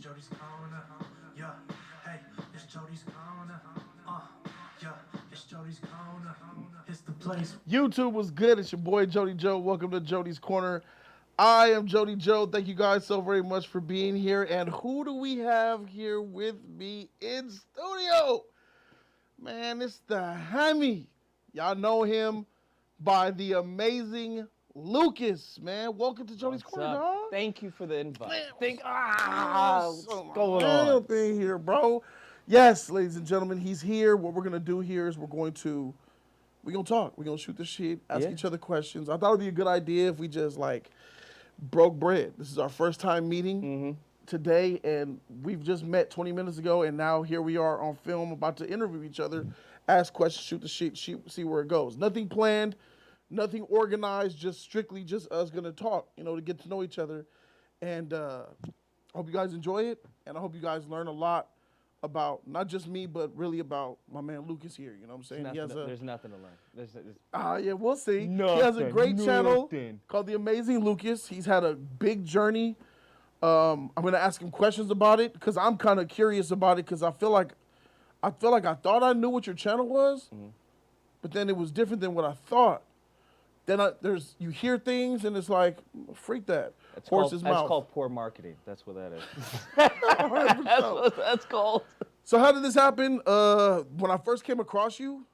Jody's corner. Yeah, hey, it's Jody's corner. Yeah, it's Jody's corner. It's the place. YouTube was good. It's your boy Jody Joe. Welcome to Jody's Corner. I am Jody Joe. Thank you guys so very much for being here. And who do we have here with me in studio? Man, it's the Hammy. Y'all know him by the amazing Lucas. Man, welcome to Jody's What's Corner, up? dog. Thank you for the invite. Man, What's going damn on? thing here, bro. Yes, ladies and gentlemen, he's here. What we're gonna do here is we're gonna talk. We're gonna shoot the shit, ask Yeah. each other questions. I thought it'd be a good idea if we just like broke bread. This is our first time meeting today, and we've just met 20 minutes ago, and now here we are on film about to interview each other, ask questions, shoot the shit, see where it goes. Nothing planned, nothing organized, just strictly just us gonna talk, to get to know each other. And I hope you guys enjoy it, and I hope you guys learn a lot about not just me, but really about my man Lucas here. You know what I'm saying? There's nothing to learn. Yeah, we'll see. He has a great channel Nothing. called The Amazing Lucas. He's had a big journey. I'm gonna ask him questions about it because I'm kind of curious about it because I feel like I thought I knew what your channel was, but then it was different than what I thought. Then you hear things and it's like freak that horse's mouth. That's called poor marketing. That's what that is. 100%. That's what that's called. So how did this happen? When I first came across you,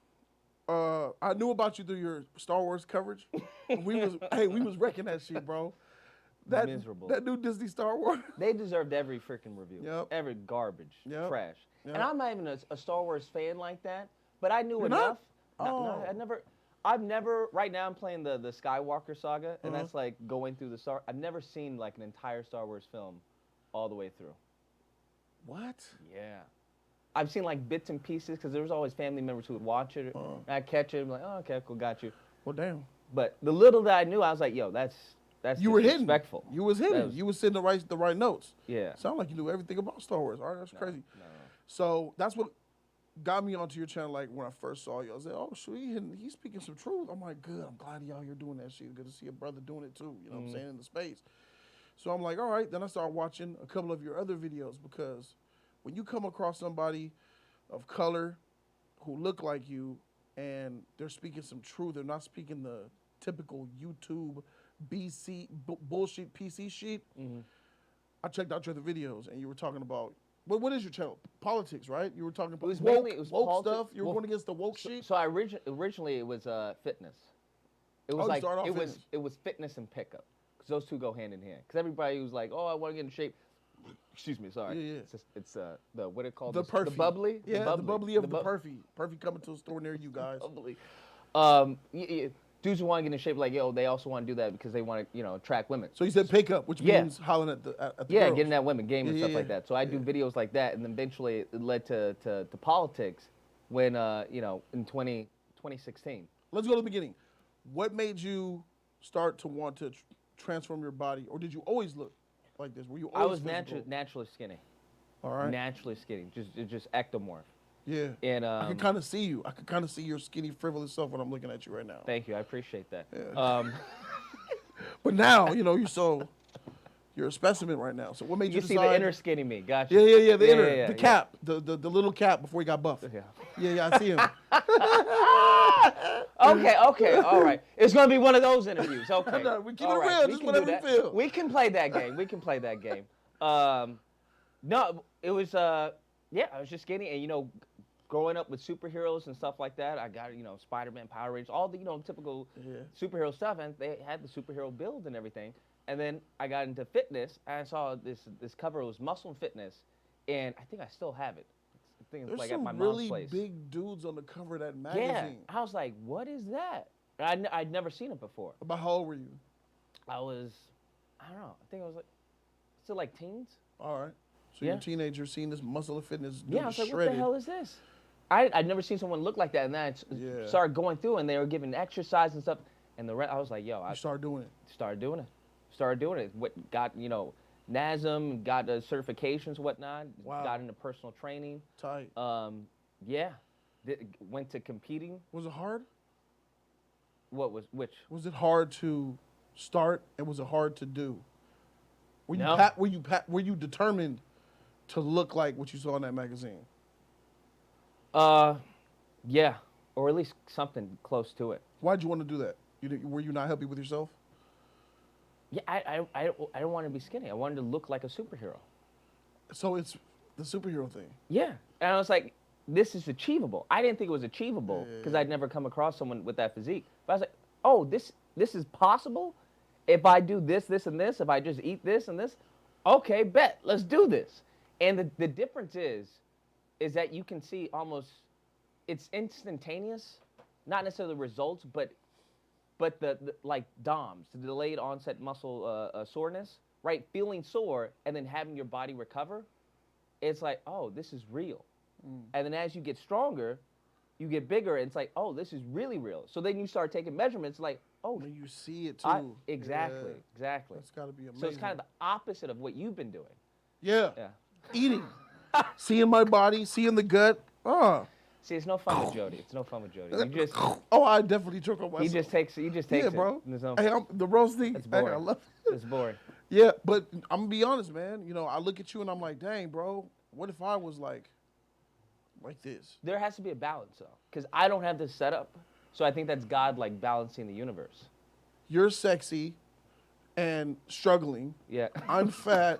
I knew about you through your Star Wars coverage. We was wrecking that shit, bro. Miserable. That new Disney Star Wars. They deserved every freaking review. Yep. Every garbage. Yep. Trash. Yep. And I'm not even a Star Wars fan like that, but I knew You're enough. not? Oh. No, I've never, right now I'm playing the Skywalker saga, and that's like going through I've never seen like an entire Star Wars film all the way through. What? Yeah. I've seen like bits and pieces because there was always family members who would watch it. I'd catch it, I'm like, oh, okay, cool, got you. Well, damn. But the little that I knew, I was like, yo, that's You were hidden. disrespectful. You was hidden. You was sitting the right notes. Yeah. Sound like you knew everything about Star Wars. All right, that's crazy. No. So that's what got me onto your channel. Like when I first saw you, I was like, oh, shoot, he's speaking some truth. I'm like, good. I'm glad y'all here doing that shit. Good to see a brother doing it too. You know what I'm saying, in the space. So I'm like, all right. Then I started watching a couple of your other videos because when you come across somebody of color who look like you and they're speaking some truth, they're not speaking the typical YouTube bullshit PC shit. I checked out your other videos and you were talking about what is your channel? Politics, right? You were talking about woke stuff. You were going against the woke shit. So originally it was fitness. It was it was fitness and pickup because those two go hand in hand. Because everybody was like, oh, I want to get in shape. Excuse me, sorry. Yeah. It's the what it called The perfy. the bubbly. Yeah, the bubbly of the perfy. Perfy coming to a store near you guys. Bubbly. Dudes who want to get in shape, like, yo, they also want to do that because they want to, attract women. So you said pick up, which means hollering at the girls. Getting that women game and stuff like that. So I do videos like that, and then eventually it led to politics when, in 2016. Let's go to the beginning. What made you start to want to transform your body, or did you always look like this? Were you always I was physical? naturally skinny. All right. Naturally skinny, just ectomorph. Yeah. And I can kind of see you. I can kind of see your skinny, frivolous self when I'm looking at you right now. Thank you, I appreciate that. Yeah. But now, you're a specimen right now. So what made you see decide? the inner skinny me? Gotcha. Yeah. The inner, the cap, the little cap before he got buffed. Yeah. Yeah, I see him. Okay, all right. It's gonna be one of those interviews. Okay. No, we keep All it right, real, we just can whatever do you that. feel. We can play that game. No, it was I was just skinny, and growing up with superheroes and stuff like that, I got Spider-Man, Power Rangers, all the typical superhero stuff, and they had the superhero build and everything. And then I got into fitness, and I saw this cover. It was Muscle and Fitness, and I think I still have it. I think it's There's like some at my mom's really place. big dudes on the cover of that magazine. Yeah, I was like, what is that? I'd never seen it before. About how old were you? I don't know. I think I was still like teens. All right. So you're a teenager seeing this Muscle and Fitness dude Yeah, I was like, shredded. what the hell is this? I'd never seen someone look like that, and then I started going through, and they were giving exercise and stuff, and I was like, yo, I started doing it. Started doing it. What got NASM, got the certifications, whatnot. Wow. Got into personal training. Tight. Went to competing. Was it hard? Which? Was it hard to start and was it hard to do? Were you No. were you determined to look like what you saw in that magazine? Yeah, or at least something close to it. Why'd you want to do that? Were you not happy with yourself? Yeah, I don't want to be skinny. I wanted to look like a superhero. So it's the superhero thing. Yeah, and I was like, this is achievable. I didn't think it was achievable because I'd never come across someone with that physique. But I was like, oh, this is possible. If I do this, this, and this, if I just eat this and this, okay, bet, let's do this. And the difference is that you can see almost, it's instantaneous, not necessarily the results, but the like DOMS, the delayed onset muscle soreness, right? Feeling sore and then having your body recover, it's like, oh, this is real. And then as you get stronger, you get bigger, and it's like, oh, this is really real. So then you start taking measurements, like, oh, When you see it too. exactly. That's got to be amazing. So it's kind of the opposite of what you've been doing. Yeah. Yeah. Eating. Seeing my body, seeing the gut. See, it's no fun with Jody. It's no fun with Jody. You just, Oh, I definitely choke on myself. he just takes Yeah, it. bro. There's no, Hey, the roasting. It's Hey, boring. I love it. it's boring. Yeah, but I'm gonna be honest, man. You know, I look at you and I'm like, dang, bro. What if I was like this? There has to be a balance, though, because I don't have this setup. So I think that's God, like, balancing the universe. You're sexy and struggling. Yeah. I'm fat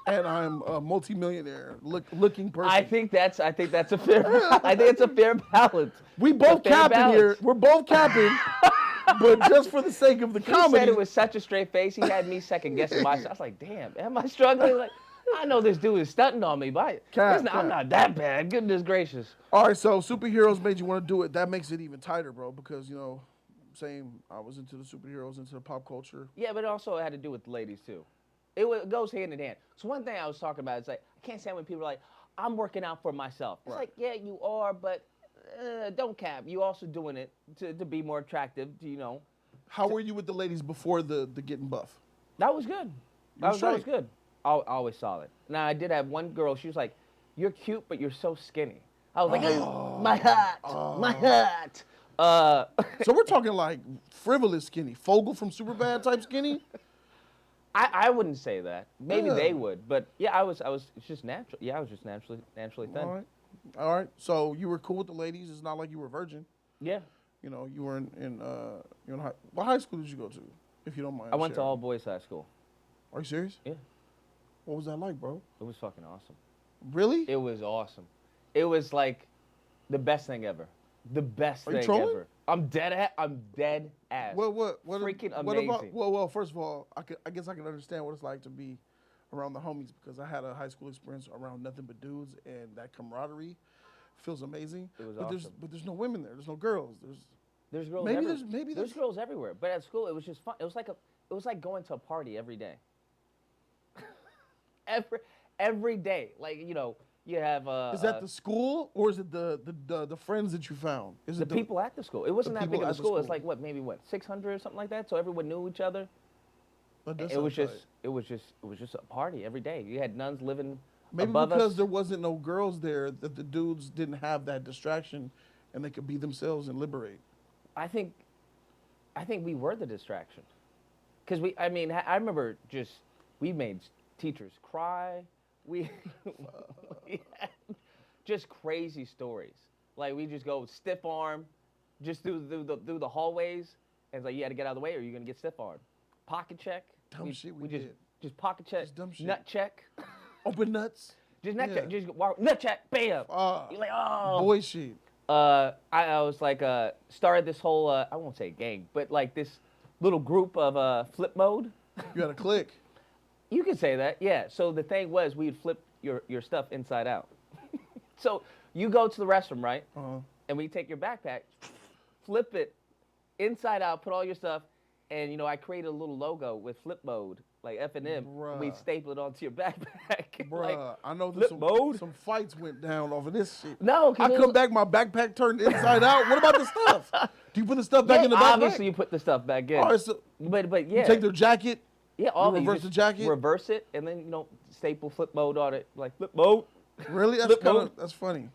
and I'm a multimillionaire looking person. I think that's a fair. I think it's a fair balance. We both It's a fair capping balance. here. We're both capping, but just for the sake of the He comedy. said it was such a straight face. He had me second guessing myself. I was like, damn, am I struggling? Like, I know this dude is stunting on me, but Cap. I'm not that bad. Goodness gracious. All right, so superheroes made you want to do it. That makes it even tighter, bro, because, you know, I was into the superheroes, into the pop culture. Yeah, but it also had to do with the ladies, too. It goes hand in hand. So one thing I was talking about is, like, I can't stand when people are like, I'm working out for myself. It's like, yeah, you are, but don't cap. You also doing it to be more attractive, you know. How were you with the ladies before the getting buff? That was good. That was straight. good. I always solid. Now, I did have one girl, she was like, you're cute, but you're so skinny. I was like, my heart. So we're talking like frivolous skinny, Fogel from Superbad type skinny. I wouldn't say that. Maybe Yeah. they would, but yeah, I was it's just natural. Yeah, I was just naturally thin. All right. So you were cool with the ladies. It's not like you were a virgin. Yeah. You know, you were what high school did you go to, if you don't mind? I went to sharing? all boys high school. Are you serious? Yeah. What was that like, bro? It was fucking awesome. Really? It was awesome. It was like the best thing ever. The best Are you thing trolling? ever. I'm dead ass. What Freaking what about, amazing. well, first of all, I guess I can understand what it's like to be around the homies, because I had a high school experience around nothing but dudes, and that camaraderie feels amazing. It was but awesome. there's no women there. There's no girls. There's girls Maybe everywhere. there's There's girls everywhere. But at school it was just fun. It was like going to a party every day. every day. Like, you know, you have Is that the school, or is it the friends that you found? Is the it people at the school. It wasn't the that big people of a at the school. It's school. like maybe 600 or something like that. So everyone knew each other. But that It was sounds just right. a party every day. You had nuns living Maybe above because us. there wasn't no girls there, that the dudes didn't have that distraction, and they could be themselves and liberate. I think we were the distraction. Because I remember we made teachers cry. We had just crazy stories. Like, we just go stiff arm, just through the hallways, and it's like, you had to get out of the way or you're gonna get stiff arm. Pocket check. Dumb shit we just did. just pocket check. Just dumb shit. Nut check. Open nuts. Just nut Yeah. check. Just nut check. Bam. You're like, oh. Boy shit. I was like, started this whole, I won't say gang, but like this little group of flip mode. You had a click. You could say that, yeah. So the thing was, we'd flip your stuff inside out. So you go to the restroom, right? Uh-huh. And we take your backpack, flip it inside out, put all your stuff, and, you know, I created a little logo with flip mode, like F&M. Bruh. We staple it onto your backpack. Bruh, Like, I know that flip mode? some fights went down over this shit. No, 'cause I it come was- back, my backpack turned inside out. What about the stuff? Do you put the stuff back in the backpack? obviously you put the stuff back in. All right, so But yeah. you take their jacket. Yeah, all You of it. reverse the jacket? Reverse it, and then, you know, staple flip mode on it, like flip mode. Really? Flip mode. That's funny.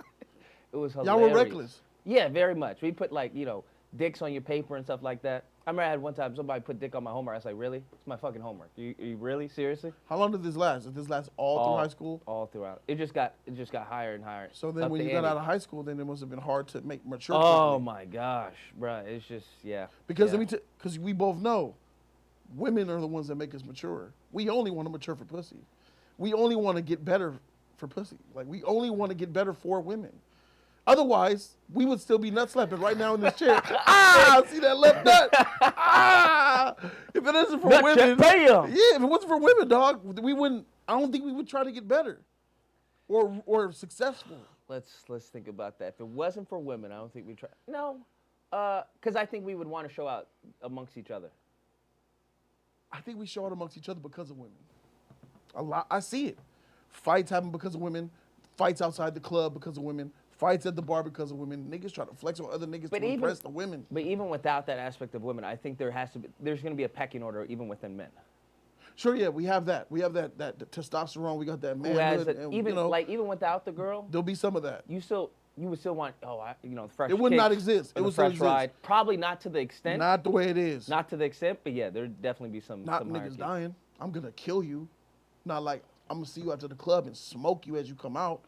It was Y'all hilarious. were reckless. Yeah, very much. We put, like, you know, dicks on your paper and stuff like that. I remember I had one time somebody put dick on my homework. I was like, really? It's my fucking homework. You really? Seriously? How long did this last? Did this last all through high school? All throughout. It just got higher and higher. So then Up when the you got ante. out of high school, then it must have been hard to make mature Oh quickly. my gosh, bruh. It's just, yeah. Because yeah. because we both know, women are the ones that make us mature. We only want to mature for pussy. We only want to get better for pussy. Like we only want to get better for women. Otherwise, we would still be nut slapping right now in this chair. See that left nut? If it isn't for Nut women, check, bam! yeah, if it wasn't for women, dog, we wouldn't. I don't think we would try to get better, or successful. Let's think about that. If it wasn't for women, I don't think we'd try. No, because I think we would want to show out amongst each other. I think we show it amongst each other because of women. A lot. I see it. Fights happen because of women. Fights outside the club because of women. Fights at the bar because of women. Niggas try to flex on other niggas to impress the women. But even without that aspect of women, I think there's going to be a pecking order even within men. Sure, yeah, we have that. We have that testosterone. We got that Who has manhood. that, And, even you know, like even without the girl, there'll be some of that. you would still want the fresh. It would not kicks exist. It or would the still fresh exist. ride. Probably not to the extent. Not the way it is. Not to the extent, but yeah, there'd definitely be some. Not some niggas hierarchy. dying. I'm gonna kill you. Not like I'm gonna see you after the club and smoke you as you come out.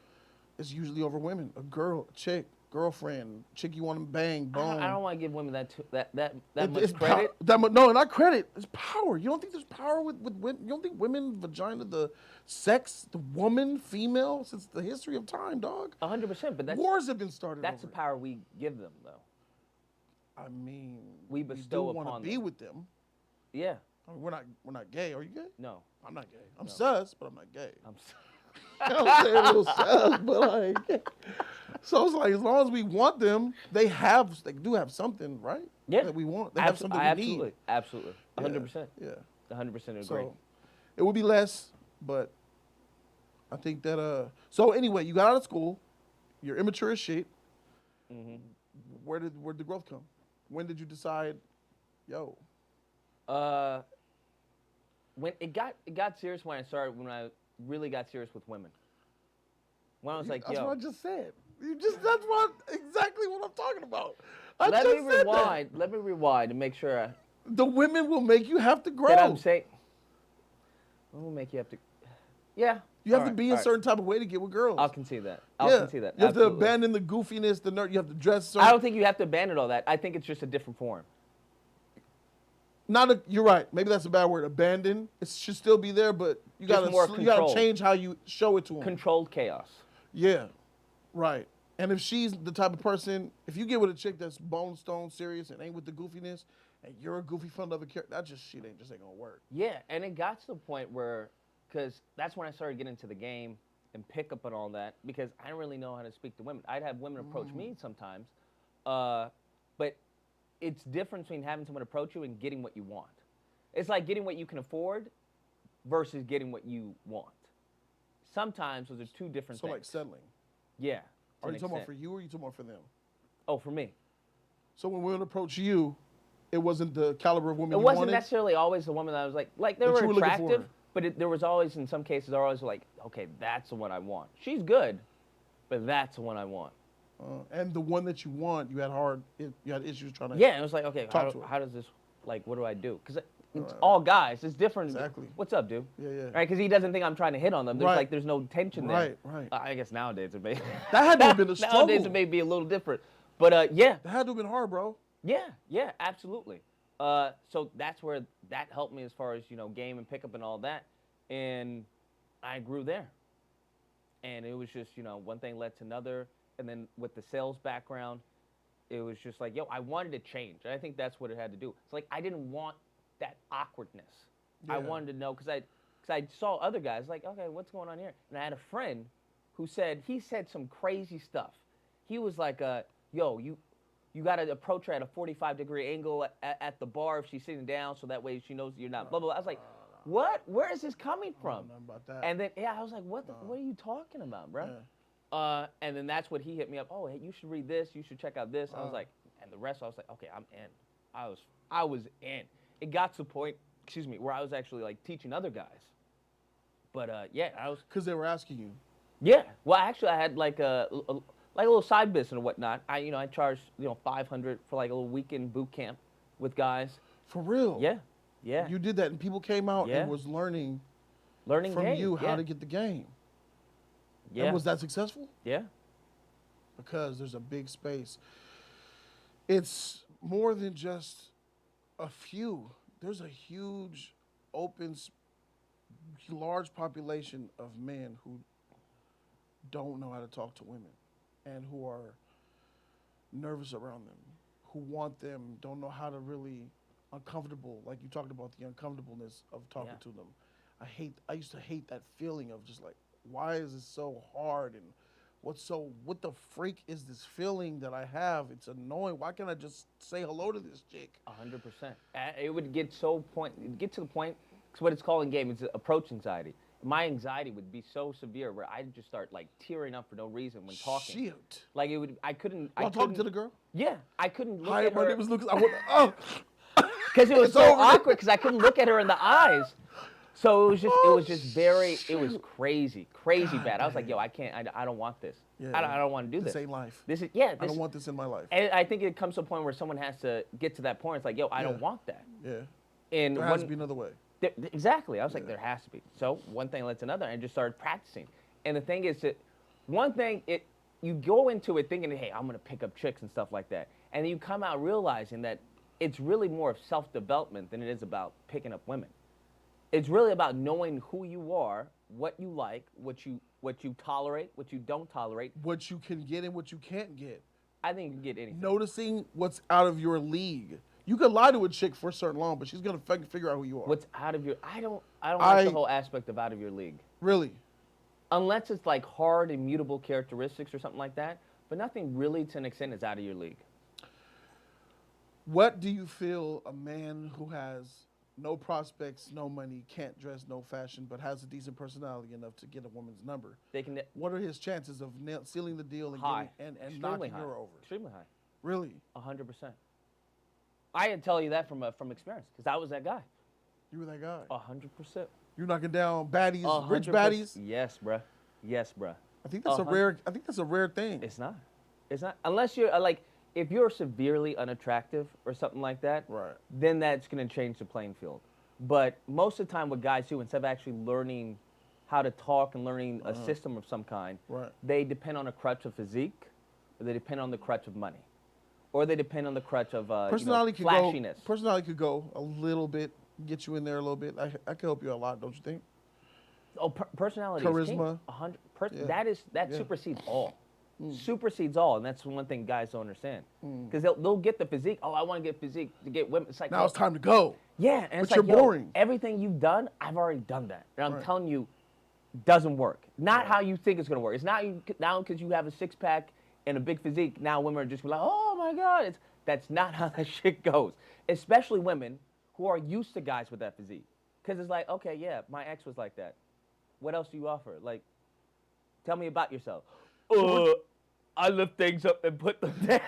It's usually over women. A girl, a chick, girlfriend, chick you want to bang, boom. I don't want to give women that much It's credit. No, not credit. It's power. You don't think there's power with women? You don't think women, vagina, the sex, the woman, female, since the history of time, dog? 100%, but Wars have been started. that's the over it. power we give them, though. I mean, We bestow want to upon be them. with them. Yeah. I mean, we're not gay. Are you gay? No. I'm not gay. I'm sus, but I'm not gay. I'm. I'm saying a little sus, but like. So it's like as long as we want them, they do have something, right? Yeah. That we want. They have something we absolutely. need. Absolutely. 100%. Yeah. 100% agree. So it would be less, but I think that so anyway, you got out of school, you're immature as shit. Mm-hmm. Where'd the growth come? When did you decide, yo? When it got serious when I really got serious with women. When I was like, That's yo. what I just said. Exactly what I'm talking about. Let me rewind and make sure The women will make you have to grow. that I'm saying. What will make you have to? Yeah. You have to be a certain type of way to get with girls. I'll concede that. Yeah. I'll concede that. You have to Absolutely. abandon the goofiness, the nerd. You have to dress certain. I don't think you have to abandon all that. I think it's just a different form. You're right. Maybe that's a bad word. Abandon. It should still be there, but you Just more gotta controlled. change how you show it to them. Controlled chaos. Yeah, right. And if she's the type of person, if you get with a chick that's bone stone serious and ain't with the goofiness, and you're a goofy fun loving character, that just ain't gonna work. Yeah, and it got to the point where, because that's when I started getting into the game and pick up and all that, because I didn't really know how to speak to women. I'd have women approach me sometimes, but it's different between having someone approach you and getting what you want. It's like getting what you can afford versus getting what you want. Sometimes those are two different So things. like settling. Yeah. Are you talking about for you or are you talking about for them? Oh, for me. So when women approach you, it wasn't the caliber of woman It you wasn't wanted? necessarily always the woman that I was like they That were you were looking attractive, for. but there was always, in some cases, always like, okay, that's the one I want. She's good, but that's the one I want. And the one that you want, you had issues trying to. Yeah, it was like, okay, Talk to her. how does this, like, what do I do? Because it's Right. all guys. It's different. Exactly. What's up, dude? Yeah, yeah. Right? Because he doesn't think I'm trying to hit on them. Right. There's no tension there. Right, right. I guess nowadays it may. That had to have been a struggle. Nowadays it may be a little different. But yeah. That had to have been hard, bro. Yeah, absolutely. So that's where that helped me as far as, game and pickup and all that. And I grew there. And it was just, one thing led to another. And then with the sales background, it was just like, yo, I wanted to change. And I think that's what it had to do. It's like I didn't want that awkwardness. I Yeah. wanted to know, because I saw other guys like, okay, what's going on here? And I had a friend who said some crazy stuff. He was like, yo, you got to approach her at a 45-degree angle at the bar if she's sitting down, so that way she knows you're not blah, blah, blah. I was like, what? Where is this coming from? Nothing about that. And then, I was like, what are you talking about, bro? Yeah. And then that's what he hit me up. Oh, hey, you should read this. You should check out this. I was like, and the rest, I was like, okay, I'm in. I was in. It got to the point, where I was actually like teaching other guys. But yeah, I was. Because they were asking you. Yeah. Well, actually, I had like a little side business and whatnot. I charged $500 for like a little weekend boot camp with guys. For real. Yeah, yeah. You did that, and people came out Yeah. and was learning from game. you how yeah. to get the game. Yeah. And was that successful? Yeah. Because there's a big space. It's more than just a few. There's a huge, open, large population of men who don't know how to talk to women and who are nervous around them, who want them, don't know how to really uncomfortable, like you talked about the uncomfortableness of talking Yeah. to them. I used to hate that feeling of just like, why is this so hard, and what the freak is this feeling that I have? It's annoying. Why can't I just say hello to this chick? 100%. It would get to the point, because what it's called in game is approach anxiety. My anxiety would be so severe where I'd just start like tearing up for no reason when talking. Shit. Like I couldn't. While talking to the girl? Yeah, I couldn't look Hi, at my her. name is Lucas. I want, oh. Because it was It's so over. awkward because I couldn't look at her in the eyes. So it was crazy God bad. I was like, dang. yo, I can't, I don't want this. Yeah. I don't want to do this. This ain't life. This is, I don't want this in my life. And I think it comes to a point where someone has to get to that point. It's like, yo, I don't want that. Yeah. And There has to be another way. Exactly. I was like, there has to be. So one thing led to another, and I just started practicing. And the thing is that you go into it thinking, hey, I'm going to pick up chicks and stuff like that. And then you come out realizing that it's really more of self-development than it is about picking up women. It's really about knowing who you are, what you like, what you tolerate, what you don't tolerate. What you can get and what you can't get. I think you can get anything. Noticing what's out of your league. You could lie to a chick for certain long, but she's gonna figure out who you are. What's out of your? I don't like the whole aspect of out of your league. Really? Unless it's like hard, immutable characteristics or something like that. But nothing really to an extent is out of your league. What do you feel a man who has no prospects, no money, can't dress, no fashion, but has a decent personality enough to get a woman's number? What are his chances of sealing the deal and high, and extremely knocking high. her over? Extremely high. Really? 100%. I can tell you that from experience because I was that guy. You were that guy. 100%. You're knocking down baddies, rich 100%. baddies. Yes, bruh. Yes, bruh. I think that's a rare thing. It's not. It's not. Unless you're like, if you're severely unattractive or something like that, Right. then that's going to change the playing field. But most of the time what guys do, instead of actually learning how to talk and learning a system of some kind, Right. they depend on a crutch of physique, or they depend on the crutch of money, or they depend on the crutch of flashiness. Personality could go a little bit, get you in there a little bit. I could help you a lot, don't you think? Oh, personality Charisma. is king. 100. Yeah. That Yeah. supersedes all. Supersedes all, and that's one thing guys don't understand. Because they'll get the physique. Oh, I want to get physique to get women. It's like, Now it's time to go. yeah, and But it's you're like, yo, boring. everything you've done, I've already done that, and I'm Right. telling you, doesn't work. Not how you think it's gonna work. It's not now because you have a six pack and a big physique. Now women are just like, oh my god, that's not how that shit goes. Especially women who are used to guys with that physique, because it's like, okay, yeah, my ex was like that. What else do you offer? Like, tell me about yourself. I lift things up and put them down.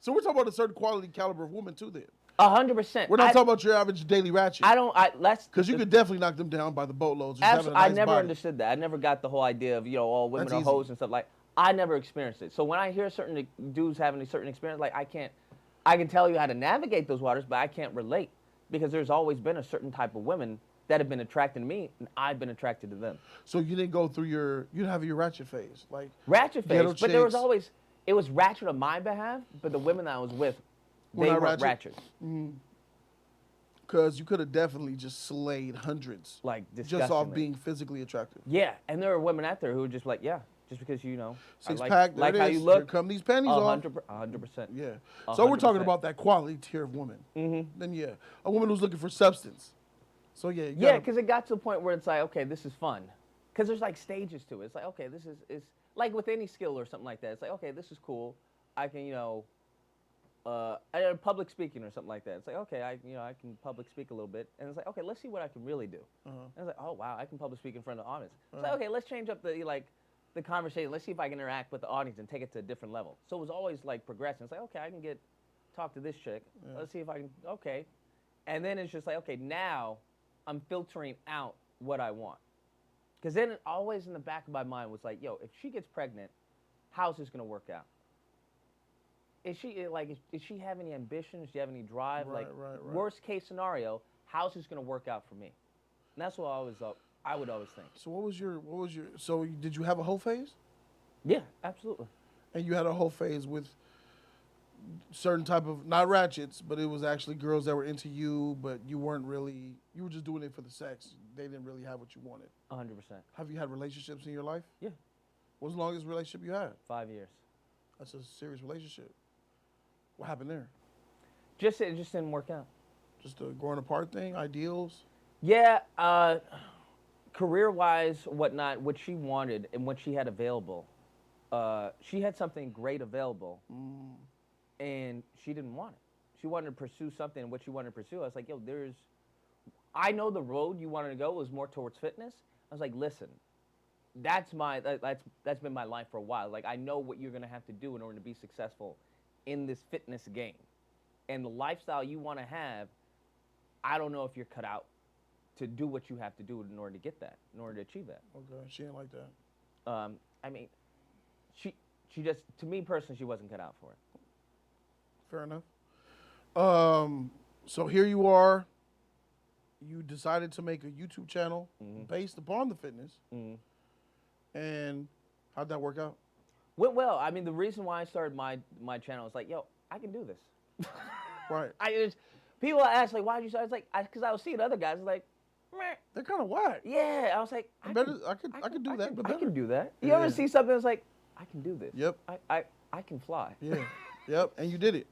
So we're talking about a certain quality caliber of woman too. Then 100%. we're not talking about your average daily ratchet. Because you could definitely knock them down by the boatloads. Just having a I nice never body. understood that. I never got the whole idea of all women That's are hoes easy. and stuff like. I never experienced it. So when I hear certain dudes having a certain experience, like I can tell you how to navigate those waters, but I can't relate because there's always been a certain type of women that have been attracted to me, and I've been attracted to them. So you didn't go through you didn't have your ratchet phase, like Ratchet ghetto phase, but there was chicks. always, it was ratchet on my behalf, but the women that I was with, Were they not weren't ratchet? ratchet. Because you could have definitely just slayed hundreds, Like, just off disgustingly. being physically attractive. Yeah, and there are women out there who are just like, yeah, just because Six I pack, there like it how is. you look. Here come these panties off. 100%. Yeah. So we're talking 100%. about that quality tier of woman. Then yeah, a woman who's looking for substance. So yeah. You Yeah, gotta- because it got to a point where it's like, okay, this is fun. Because there's like stages to it. It's like, okay, this is like with any skill or something like that. It's like, okay, this is cool. I can, public speaking or something like that. It's like, okay, I can public speak a little bit. And it's like, okay, let's see what I can really do. And it's like, oh, wow, I can public speak in front of the audience. It's like, okay, let's change up the conversation. Let's see if I can interact with the audience and take it to a different level. So it was always like progressing. It's like, okay, I can talk to this chick. Let's see if I can, okay. And then it's just like, okay, now I'm filtering out what I want. Because then it always in the back of my mind was like, yo, if she gets pregnant, how's this going to work out? is she like? Is she have any ambition? Does she have any drive? Right, Like, right. worst case scenario, how's this gonna work out for me? And that's what I would always think. So what was your so did you have a whole phase? Yeah, absolutely. And you had a whole phase with certain type of, not ratchets, but it was actually girls that were into you, but you weren't really, you were just doing it for the sex. They didn't really have what you wanted. 100%. Have you had relationships in your life? Yeah. What's the longest relationship you had? 5 years. That's a serious relationship. What happened there? It just didn't work out. Just a growing apart thing, ideals? Yeah, career-wise, whatnot, what she wanted and what she had available. She had something great available, and she didn't want it. She wanted to pursue something, and what she wanted to pursue, I was like, yo, I know the road you wanted to go was more towards fitness. I was like, listen, that's been my life for a while. Like, I know what you're gonna have to do in order to be successful in this fitness game, and the lifestyle you want to have. I don't know if you're cut out to do what you have to do in order to get that, in order to achieve that. Okay, she ain't like that. I mean, she just, to me personally, she wasn't cut out for it. Fair enough. So here you are. You decided to make a YouTube channel based upon the fitness. And how'd that work out? Went well. I mean, the reason why I started my channel is like, yo, I can do this. Right. People ask, like, why'd you start? It's like, because I was seeing other guys, like, meh. They're kind of whack. Yeah. I was like, I can do that, but I better. can do that. You Yeah. ever see something that's like, I can do this. Yep. I can fly. Yeah. Yep. And you did it.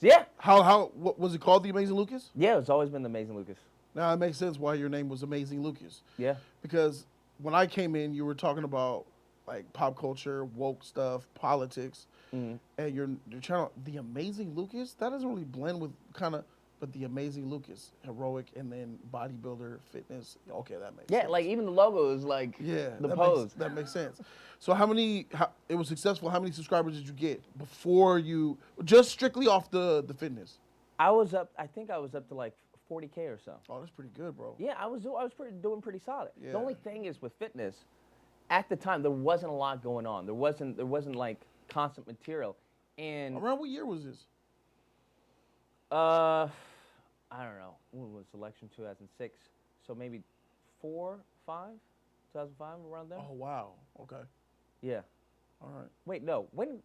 Yeah. What was it called? The Amazing Lucas? Yeah, it's always been the Amazing Lucas. Now it makes sense why your name was Amazing Lucas. Yeah. Because when I came in, you were talking about like pop culture, woke stuff, politics, and your channel, The Amazing Lucas, that doesn't really blend with but The Amazing Lucas, heroic, and then bodybuilder, fitness. Okay, that makes sense. Yeah, like even the logo is like the pose. That makes sense. So it was successful. How many subscribers did you get before you, just strictly off the fitness? I think I was up to like 40K or so. Oh, that's pretty good, bro. Yeah, I was doing pretty solid. Yeah. The only thing is with fitness, at the time there wasn't a lot going on. There wasn't like constant material. And around what year was this? I don't know. When was election? 2006. So maybe 2005, around there. Oh wow. Okay. Yeah. All right. Wait, no. When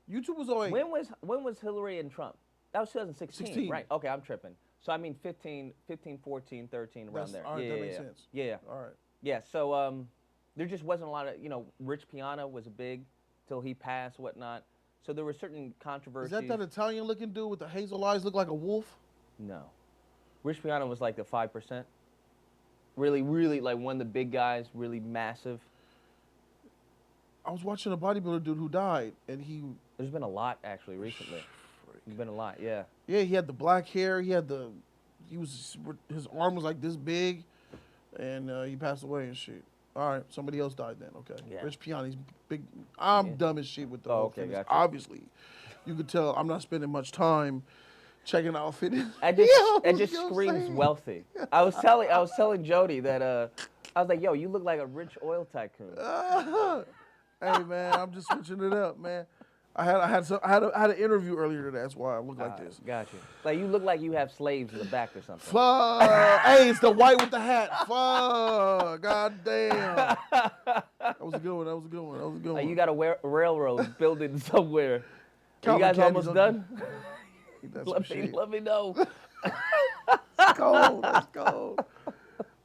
YouTube was 08. when was Hillary and Trump? That was 2016, 16. right? Okay, I'm tripping. So I mean 15, 14, 13, around there. All right, yeah, that yeah, makes yeah. sense. Yeah, yeah. All right. Yeah, so there just wasn't a lot of, Rich Piana was a big till he passed, whatnot. So there were certain controversies. Is that Italian-looking dude with the hazel eyes, look like a wolf? No. Rich Piana was like the 5%. Really, really, like one of the big guys, really massive. I was watching a bodybuilder dude who died, and There's been a lot, actually, recently. There's been a lot, yeah. Yeah, he had the black hair. His arm was like this big, and he passed away and shit. All right, somebody else died then. Okay, Yeah. Rich Piana's big. I'm dumb as shit with the whole okay, fitness. gotcha. Obviously, you could tell I'm not spending much time checking out fitness. It just screams wealthy. I was telling Jody that I was like, yo, you look like a rich oil tycoon. Hey man, I'm just switching it up, man. I had an interview earlier today. That's why I look like this. Gotcha. Like you look like you have slaves in the back or something. Fuck. Hey, it's the white with the hat. Fuck. God damn. That was a good one. Like you got a railroad building somewhere. Calvin you guys Candy's almost done? Let me know. It's cold. That's cold.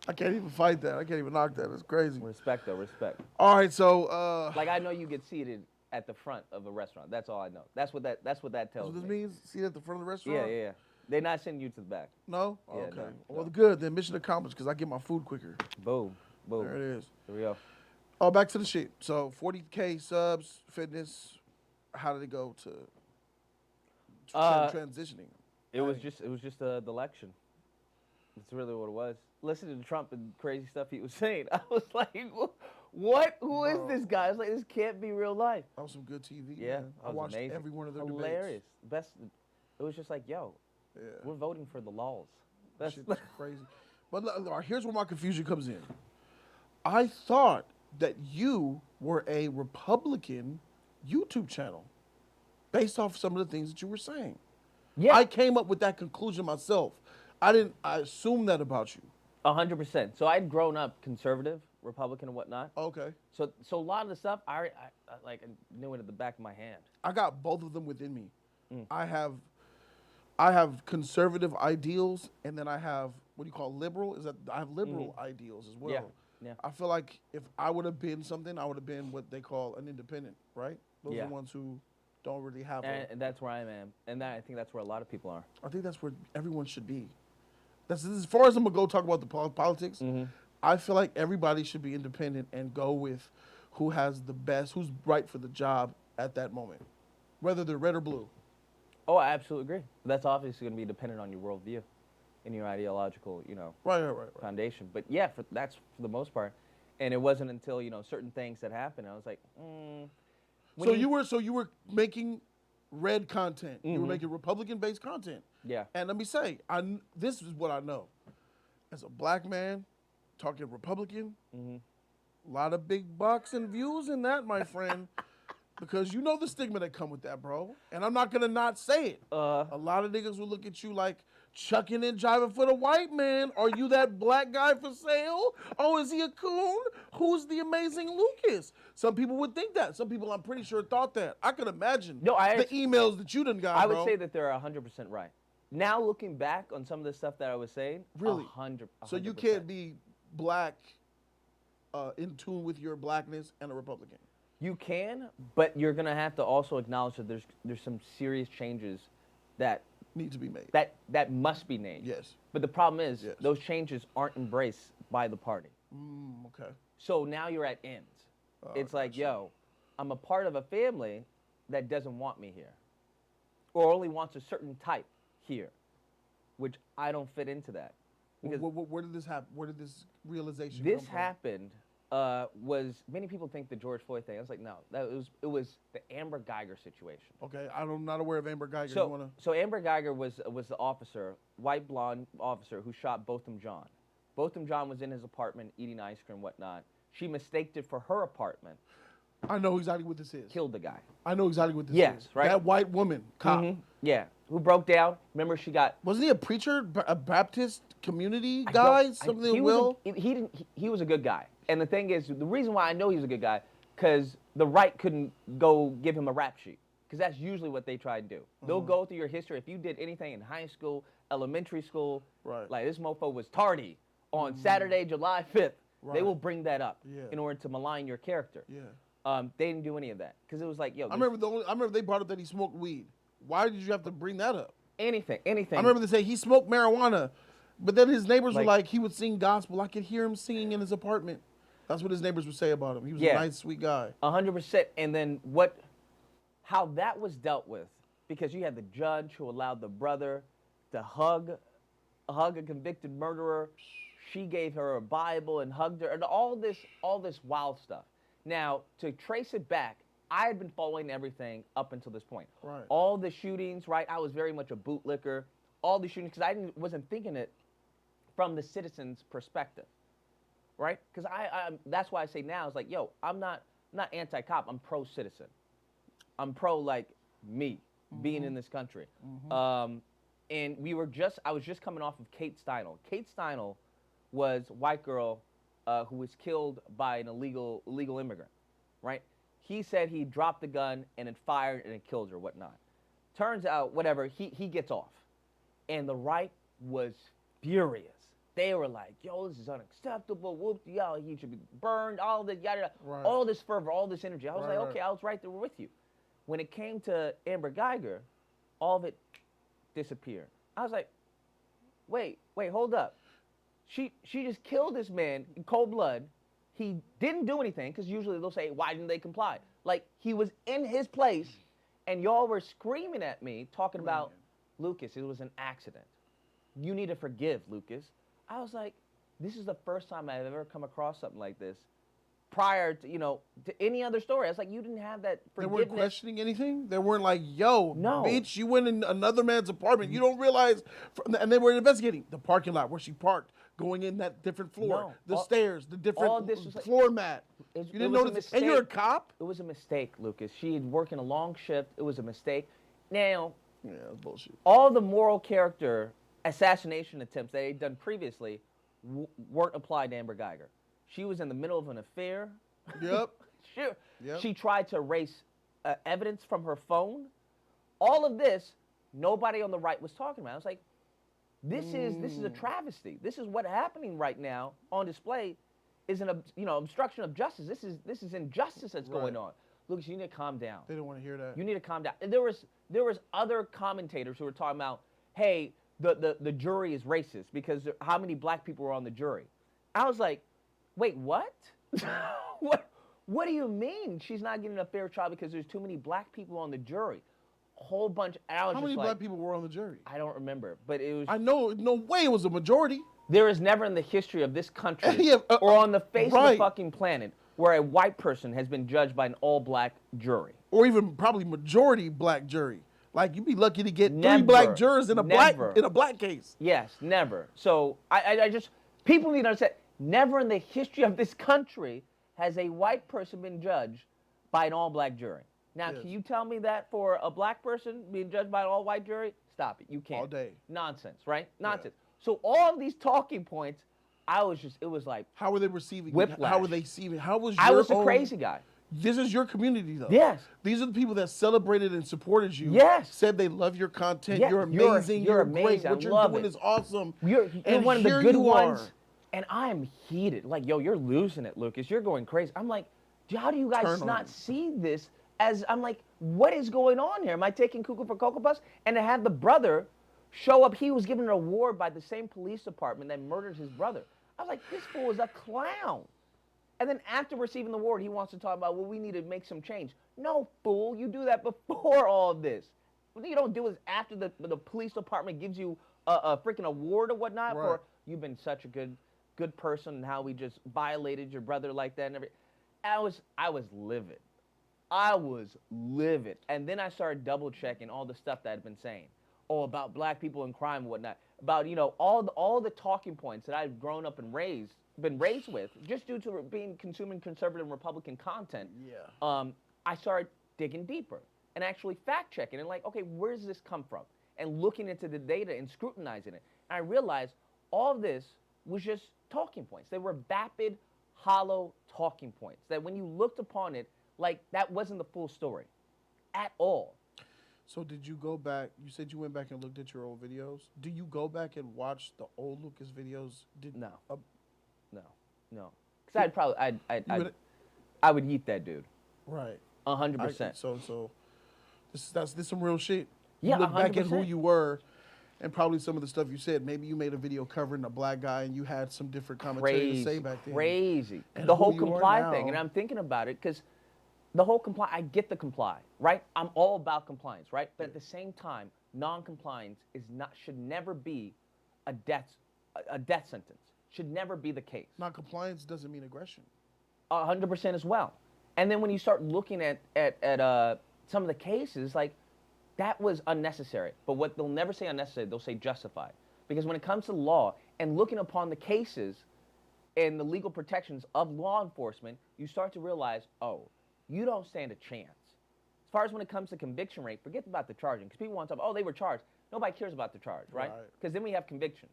I can't even fight that. I can't even knock that. It's crazy. Respect though, respect. All right, so like I know you get seated at the front of a restaurant. That's all I know. That's what that tells that's what this me. means? See at the front of the restaurant? Yeah. They're not sending you to the back. No? Yeah, Okay. no, Well, no. good. Then mission accomplished because I get my food quicker. Boom. There it is. Here we go. Oh, back to the shit. So 40K subs, fitness. How did it go to transitioning? It was just the election. That's really what it was. Listening to Trump and crazy stuff he was saying, I was like, what? Who is this guy? I was like, this can't be real life. That was some good TV. Yeah, man. I that was watched amazing. every one of their Hilarious. debates. Best. It was just like, yo, Yeah. we're voting for the laws. That That's shit was crazy. But here's where my confusion comes in. I thought that you were a Republican YouTube channel. based off some of the things that you were saying. Yeah, I came up with that conclusion myself. I assumed that about you. 100%. So I'd grown up conservative, Republican, and whatnot. Okay. So a lot of the stuff I like I knew it at the back of my hand. I got both of them within me. Mm. I have conservative ideals, and then I have what do you call liberal? Is that I have liberal ideals as well. Yeah. I feel like if I would have been something, I would have been what they call an independent, right? Those Yeah. are the ones who don't really have. And that's where I am, and I think that's where a lot of people are. I think that's where everyone should be. That's as far as I'm gonna go talk about the politics. Mm-hmm. I feel like everybody should be independent and go with who has the best, who's right for the job at that moment, whether they're red or blue. Oh, I absolutely agree. That's obviously going to be dependent on your worldview and your ideological, Right. foundation. But yeah, that's for the most part. And it wasn't until certain things that happened, I was like, So you were making red content. You were making Republican-based content. Yeah. And let me say, this is what I know. As a black man, talking Republican, a lot of big bucks and views in that, my friend. Because you know the stigma that come with that, bro. And I'm not going to not say it. A lot of niggas will look at you like chucking and jiving for the white man. Are you that black guy for sale? Oh, is he a coon? Who's the amazing Lucas? Some people would think that. Some people, I'm pretty sure, thought that. I could imagine the emails that you done got, I bro. would say that they're 100% right. Now, looking back on some of the stuff that I was saying, Really? 100%. So you can't be black in tune with your blackness and a Republican. You can, but you're gonna have to also acknowledge that there's some serious changes that need to be made. That must be named. Yes. But the problem is those changes aren't embraced by the party. Okay. So now you're at ends. It's like, yo, I'm a part of a family that doesn't want me here, or only wants a certain type here, which I don't fit into that. Because where did this happen? Where did this realization this come from? happened? Was many people think the George Floyd thing. I was like, no, it was the Amber Geiger situation. Okay, I'm not aware of Amber Geiger. So Amber Geiger was the officer, white blonde officer who shot Botham Jean. Botham Jean was in his apartment eating ice cream, whatnot. She mistaked it for her apartment. I know exactly what this is. Killed the guy. I know exactly what this is. Yes, right. That white woman cop. Yeah, who broke down. Remember, she got. Wasn't he a preacher, a Baptist community guy? Something Will. He was a good guy. And the thing is, the reason why I know he's a good guy, because the right couldn't go give him a rap sheet. Because that's usually what they try to do. They'll go through your history. If you did anything in high school, elementary school, like this mofo was tardy on Saturday, July 5th, they will bring that up in order to malign your character. Yeah. They didn't do any of that. Because it was like, yo. I remember they brought up that he smoked weed. Why did you have to bring that up? Anything. I remember they say he smoked marijuana, but then his neighbors were like, he would sing gospel. I could hear him singing in his apartment. That's what his neighbors would say about him. He was a nice, sweet guy. 100%. And then how that was dealt with, because you had the judge who allowed the brother to hug a convicted murderer. She gave her a Bible and hugged her, and all this wild stuff. Now, to trace it back, I had been following everything up until this point. Right. All the shootings, right? I was very much a bootlicker. All the shootings, because I wasn't thinking it from the citizen's perspective. Right? Because that's why I say now, it's like, yo, I'm not anti-cop, I'm pro-citizen. I'm pro, like, me being in this country. And I was just coming off of Kate Steinle. Kate Steinle was a white girl who was killed by an illegal immigrant, right? He said he dropped the gun and it fired and it killed her, whatnot. Turns out, whatever, he gets off. And the right was furious. They were like, yo, this is unacceptable. Whoop, yo, he should be burned, all this, yada, yada. Right. All this fervor, all this energy. I was like, okay, I was right there with you. When it came to Amber Geiger, all of it disappeared. I was like, wait, hold up. She just killed this man in cold blood. He didn't do anything, because usually they'll say, why didn't they comply? Like, he was in his place, and y'all were screaming at me, talking about, Lucas, it was an accident. You need to forgive, Lucas. I was like, this is the first time I've ever come across something like this prior to, to any other story. I was like, you didn't have that forgiveness. They weren't questioning anything? They weren't like, yo, no, bitch, you went in another man's apartment. You don't realize, and they were investigating the parking lot where she parked, going in that different floor, No. the All- stairs, the different all this was like- floor mat. It You didn't was a notice, and you're a mistake. cop. It was a mistake, Lucas. She had working a long shift. It was a mistake. Now, Yeah, that's bullshit. all the moral character assassination attempts they had done previously weren't applied to Amber Geiger. She was in the middle of an affair. Yep. Sure. Yep. She tried to erase evidence from her phone. All of this, nobody on the right was talking about. I was like, this is a travesty. This is what's happening right now on display, is an obstruction of justice. This is injustice that's going on. Lucas, you need to calm down. They don't want to hear that. You need to calm down. And there was other commentators who were talking about, hey, the jury is racist because how many black people were on the jury? I was like, wait, what? What do you mean she's not getting a fair trial because there's too many black people on the jury? A whole bunch. How many black people were on the jury? I don't remember, but it was. I know, no way it was a majority. There is never in the history of this country Yeah, or on the face of right. the fucking planet where a white person has been judged by an all-black jury. Or even probably majority black jury. Like you'd be lucky to get Never. 3 black jurors in a Never. black case. Yes, never. So I just people need to understand. Never in the history of this country has a white person been judged by an all-black jury. Now, Yes. can you tell me that for a black person being judged by an all-white jury? Stop it. You can't. All day. Nonsense, right? Nonsense. So all of these talking points, it was like, How were they receiving? Whiplash. How were they receiving? How was your I was a own- crazy guy. This is your community, though. Yes. These are the people that celebrated and supported you. Yes. Said they love your content. Yes, You're you're- amazing. you're great. amazing. I What you're love doing it. is awesome. You're And one of the here good you ones. are. And I'm heated. Like, yo, you're losing it, Lucas. You're going crazy. I'm like, how do you guys Turn on not him. see this? I'm like, what is going on here? Am I taking cuckoo for Cocoa Puffs? And to have the brother show up, he was given an award by the same police department that murdered his brother. I was like, this fool is a clown. And then after receiving the award, he wants to talk about, well, we need to make some change. No, fool, you do that before all of this. What you don't do is after the police department gives you a freaking award or whatnot Right. for you've been such a good person and how we just violated your brother like that and everything. I was livid. I was livid. And then I started double checking all the stuff that I'd been saying. Oh, about black people and crime and whatnot. About, all the talking points that I've grown up and been raised with, just due to consuming conservative and Republican content. Yeah. I started digging deeper and actually fact checking and like, okay, where does this come from? And looking into the data and scrutinizing it. And I realized all of this was just talking points. They were vapid, hollow talking points. That when you looked upon it, like that wasn't the full story at all. So did you go back? You said you went back and looked at your old videos. Do you go back and watch the old Lucas videos? No. No. Because I would eat that dude. Right. 100%. So this some real shit. Yeah, You look back at who 100%. you were, and probably some of the stuff you said. Maybe you made a video covering a black guy, and you had some different commentary to say back then. Crazy. And The who whole you are comply thing, now. and I'm thinking about it because the whole comply, I get the comply, right? I'm all about compliance, right? But at the same time, non-compliance should never be a death sentence. Should never be the case. Non-compliance doesn't mean aggression. 100% as well. And then when you start looking at some of the cases, like that was unnecessary. But what they'll never say unnecessary, they'll say justified. Because when it comes to law and looking upon the cases and the legal protections of law enforcement, you start to realize, oh, you don't stand a chance. As far as when it comes to conviction rate, forget about the charging. Because people want to talk, oh, they were charged. Nobody cares about the charge, right? Because then we have conviction.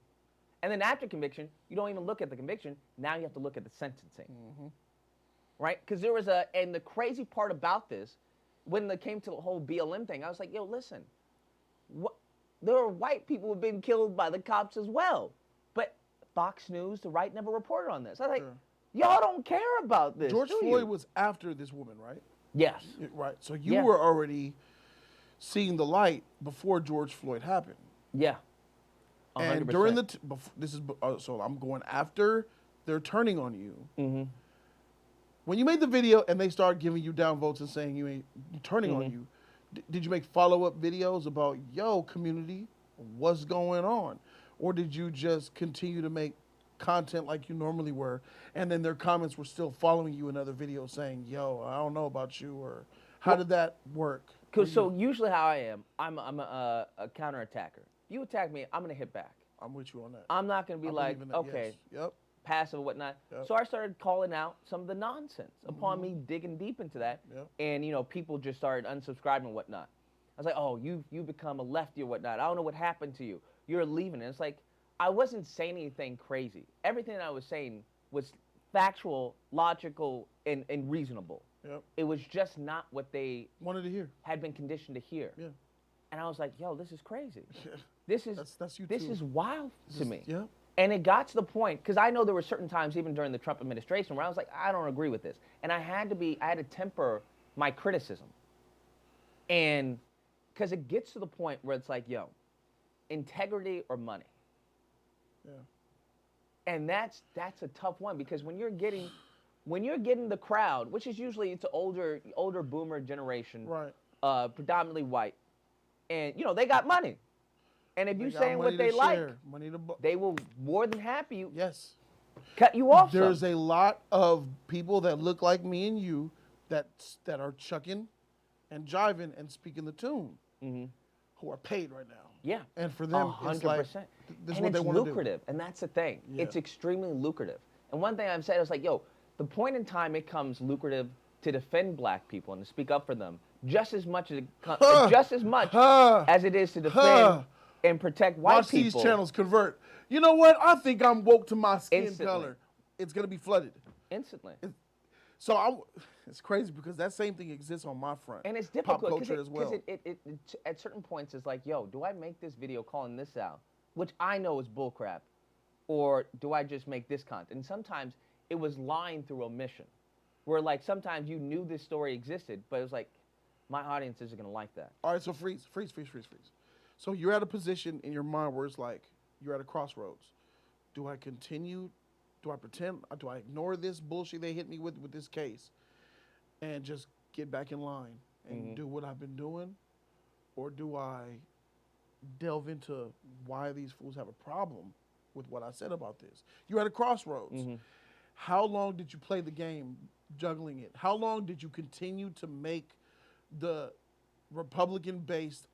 And then after conviction, you don't even look at the conviction. Now you have to look at the sentencing. Mm-hmm. Right? Because and the crazy part about this, when it came to the whole BLM thing, I was like, yo, listen, there are white people who have been killed by the cops as well. But Fox News, the right, never reported on this. I was like, y'all don't care about this, George do Floyd you? was after this woman, right? Yes. Right. So you Yeah. were already seeing the light before George Floyd happened. Yeah. 100%. And during so I'm going after they're turning on you. Mm-hmm. When you made the video and they started giving you downvotes and saying you ain't turning on you, did you make follow-up videos about, yo, community, what's going on? Or did you just continue to make content like you normally were, and then their comments were still following you in other videos saying, yo, I don't know about you, or how did that work? So usually how I am, I'm a counterattacker. You attack me, I'm going to hit back. I'm with you on that. I'm not going to be I like, believe in that, okay, yes. Yep. passive and whatnot. Yep. So I started calling out some of the nonsense upon me digging deep into that. Yep. And, you know, people just started unsubscribing and whatnot. I was like, oh, you become a lefty or whatnot. I don't know what happened to you. You're leaving. And it's like, I wasn't saying anything crazy. Everything I was saying was factual, logical, and reasonable. Yep. It was just not what they Wanted to hear. had been conditioned to hear. Yeah. And I was like, yo, this is crazy. Yeah. This is That's you this too. is wild to me. Yeah. And it got to the point, because I know there were certain times, even during the Trump administration, where I was like, I don't agree with this. And I had to temper my criticism. And because it gets to the point where it's like, yo, integrity or money. Yeah. And that's a tough one, because when you're getting the crowd, which is usually it's an older boomer generation, Right. Predominantly white, and you know they got money, and if They you got saying money what to they like, share, money to they will more than happy yes. cut you off. There's some. a lot of people that look like me and you that are chucking and jiving and speaking the tune, who are paid right now. Yeah, And for them, 100%. it's like, this is and what they it's want to do. lucrative, and that's the thing. Yeah. It's extremely lucrative. And one thing I've said is like, yo, the point in time it comes lucrative to defend black people and to speak up for them just as much as as it is to defend and protect white Watch people. these channels convert. You know what? I think I'm woke to my skin Instantly. color. It's gonna be flooded. Instantly. So it's crazy because that same thing exists on my front. And it's pop difficult culture as well. because it at certain points it's like, yo, do I make this video calling this out, which I know is bullcrap, or do I just make this content? And sometimes it was lying through omission, where like sometimes you knew this story existed, but it was like, my audience isn't gonna like that. All right, so freeze. So you're at a position in your mind where it's like you're at a crossroads. Do I continue? Do I pretend? Do I ignore this bullshit they hit me with this case and just get back in line and do what I've been doing? Or do I delve into why these fools have a problem with what I said about this? You're at a crossroads. How long did you play the game juggling it? How long did you continue to make the Republican-based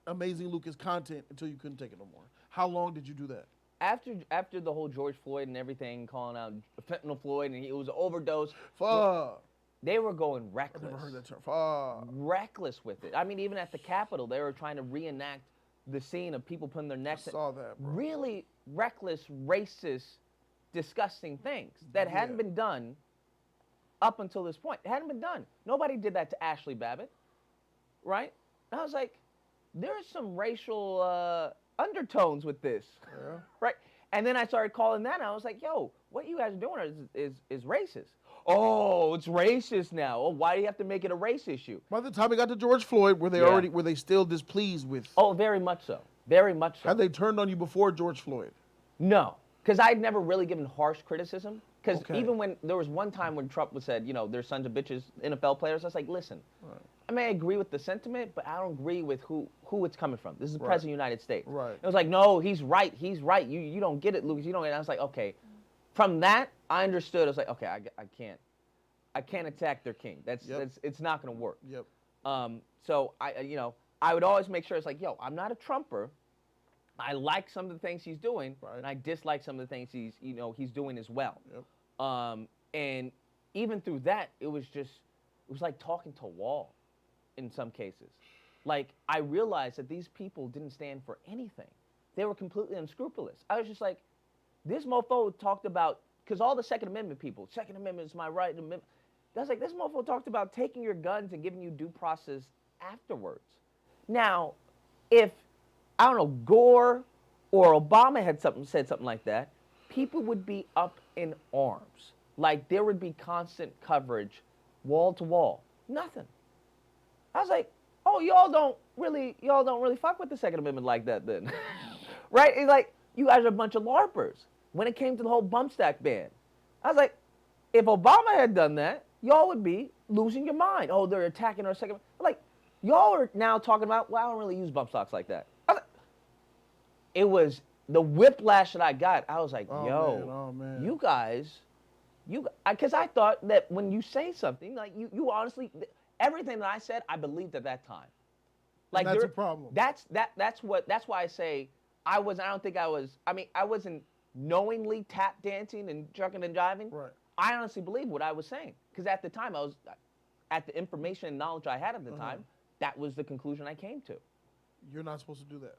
Amazing Lucas content until you couldn't take it no more? How long did you do that? After the whole George Floyd and everything, calling out fentanyl Floyd and it was an overdose, Fuck. they were going reckless. I never heard that term. Fuck. Reckless with it. I mean, even at the Capitol, they were trying to reenact the scene of people putting their necks. I saw that, bro. Really reckless, racist, disgusting things that hadn't been done up until this point. It hadn't been done. Nobody did that to Ashley Babbitt, right? And I was like, there's some racial undertones with this, right? And then I started calling that, and I was like, yo, what you guys are doing is racist. Oh, it's racist now. Oh, why do you have to make it a race issue? By the time it got to George Floyd, were they still displeased with? Oh, very much so. Very much so. Had they turned on you before George Floyd? No, because I'd never really given harsh criticism. Because Okay. even when there was one time when Trump was said, you know, they're sons of bitches, NFL players, I was like, listen, I may agree with the sentiment, but I don't agree with who it's coming from. This is the president of the United States. Right. It was like, no, he's right. You don't get it, Lucas. You don't get it. I was like, okay. From that, I understood. I was like, okay, I can't attack their king. It's not going to work. Yep. So I would always make sure it's like, yo, I'm not a Trumper. I like some of the things he's doing, and I dislike some of the things he's doing as well. Yep. And even through that, it was like talking to a wall in some cases. Like, I realized that these people didn't stand for anything. They were completely unscrupulous. I was just like, this mofo talked about, because all the Second Amendment people, Second Amendment is my right. I was like, this mofo talked about taking your guns and giving you due process afterwards. Now, if, I don't know, Gore or Obama had said something like that, people would be up in arms. Like, there would be constant coverage, wall to wall. Nothing. I was like, oh, y'all don't really fuck with the Second Amendment like that then. Right? It's like, you guys are a bunch of LARPers. When it came to the whole bump stack ban, I was like, if Obama had done that, y'all would be losing your mind. Oh, they're attacking our Second Amendment. Like, y'all are now talking about, well, I don't really use bump stocks like that. It was the whiplash that I got. I was like, man. You guys, because I thought that when you say something, like you honestly, everything that I said, I believed at that time. Like, and that's a problem. That's why I say I don't think I was. I mean, I wasn't knowingly tap dancing and trucking and jiving. Right. I honestly believed what I was saying because at the time I was, at the information and knowledge I had at the time, that was the conclusion I came to. You're not supposed to do that.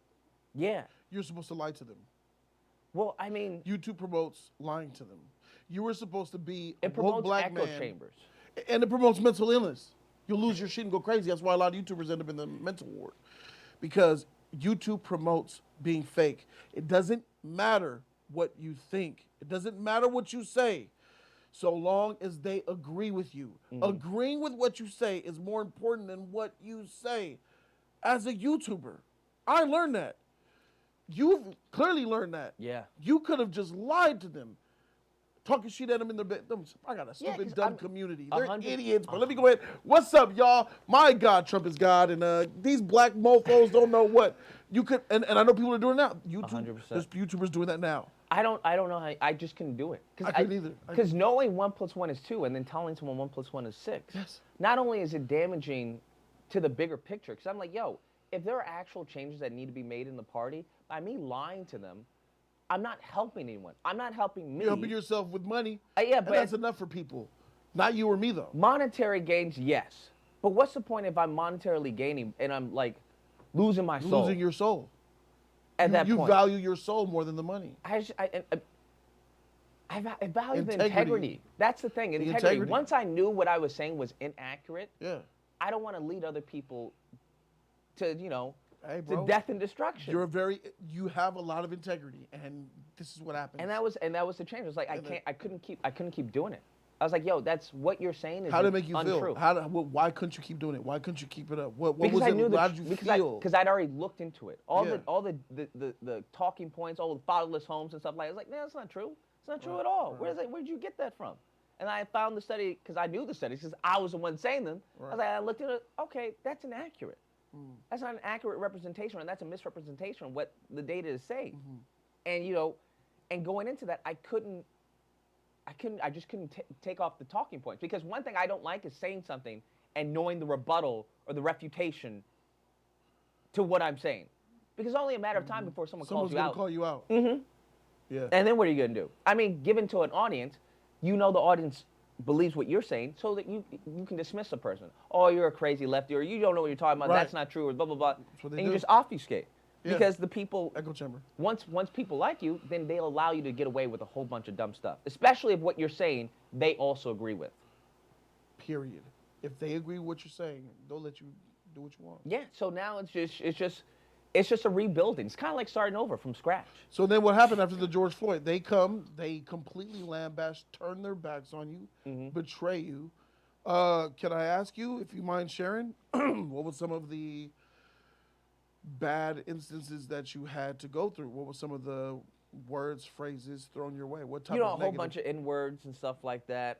Yeah. You're supposed to lie to them. Well, I mean, YouTube promotes lying to them. You were supposed to be a it woke promotes black echo man, chambers. and it promotes mental illness. You'll lose your shit and go crazy. That's why a lot of YouTubers end up in the mental ward, because YouTube promotes being fake. It doesn't matter what you think. It doesn't matter what you say, so long as they agree with you. Agreeing with what you say is more important than what you say. As a YouTuber, I learned that. You've clearly learned that. Yeah. You could have just lied to them, talking shit at them in their bed. I got a 'cause stupid, dumb I'm community. They're 100 idiots. But let me go ahead. What's up, y'all? My God, Trump is God, and these black mofos don't know what you could. And I know people are doing that. YouTube, 100%. there's YouTubers doing that now. I don't know how. I just couldn't do it. I couldn't either. Because knowing 1 + 1 is 2, and then telling someone 1 + 1 is 6. Yes. Not only is it damaging to the bigger picture, because I'm like, yo, if there are actual changes that need to be made in the party, by me lying to them, I'm not helping anyone. I'm not helping me. You're helping yourself with money. Yeah, and but that's enough for people. Not you or me, though. monetary gains, yes. But what's the point if I'm monetarily gaining and I'm like losing my soul? Losing your soul. At that You point, value your soul more than the money. I value the Integrity. integrity. That's the thing. Integrity. integrity. Once I knew what I was saying was inaccurate, Yeah. I don't want to lead other people to, Hey, to bro. death and destruction. You have a lot of integrity, and this is what happens. and that was the change. It was like I couldn't keep doing it. I was like, yo, that's what you're saying is How did it make you untrue. feel? Why couldn't you keep doing it? Why couldn't you keep it up? What Because was I it? knew How did you feel? because I'd already looked into it. All Yeah. the talking points, all the fatherless homes and stuff like that. I was like, no, that's not true. It's not true at all. Where'd you get that from? And I found the study because I knew the studies because I was the one saying them. I was like, I looked at it. Okay, that's inaccurate. That's not an accurate representation, and that's a misrepresentation of what the data is saying. And and going into that, I just couldn't take off the talking points because one thing I don't like is saying something and knowing the rebuttal or the refutation to what I'm saying, because it's only a matter of time before someone's Someone's calls you gonna out. call you out. Yeah. And then what are you gonna do? I mean, given to an audience, the audience believes what you're saying, so that you can dismiss a person. Oh, you're a crazy lefty, or you don't know what you're talking about. Right. That's not true, or blah blah blah. what they And you do. just obfuscate. Yeah. Because the people, Echo chamber. once people like you, then they'll allow you to get away with a whole bunch of dumb stuff, especially if what you're saying they also agree with. Period. If they agree with what you're saying, they'll let you do what you want. Yeah. So now it's just a rebuilding. It's kind of like starting over from scratch. So then what happened after the George Floyd? They completely lambaste, turn their backs on you, betray you. Can I ask you, if you mind sharing, what was some of the bad instances that you had to go through? What were some of the words, phrases thrown your way? What type A of whole negative? bunch of N-words and stuff like that.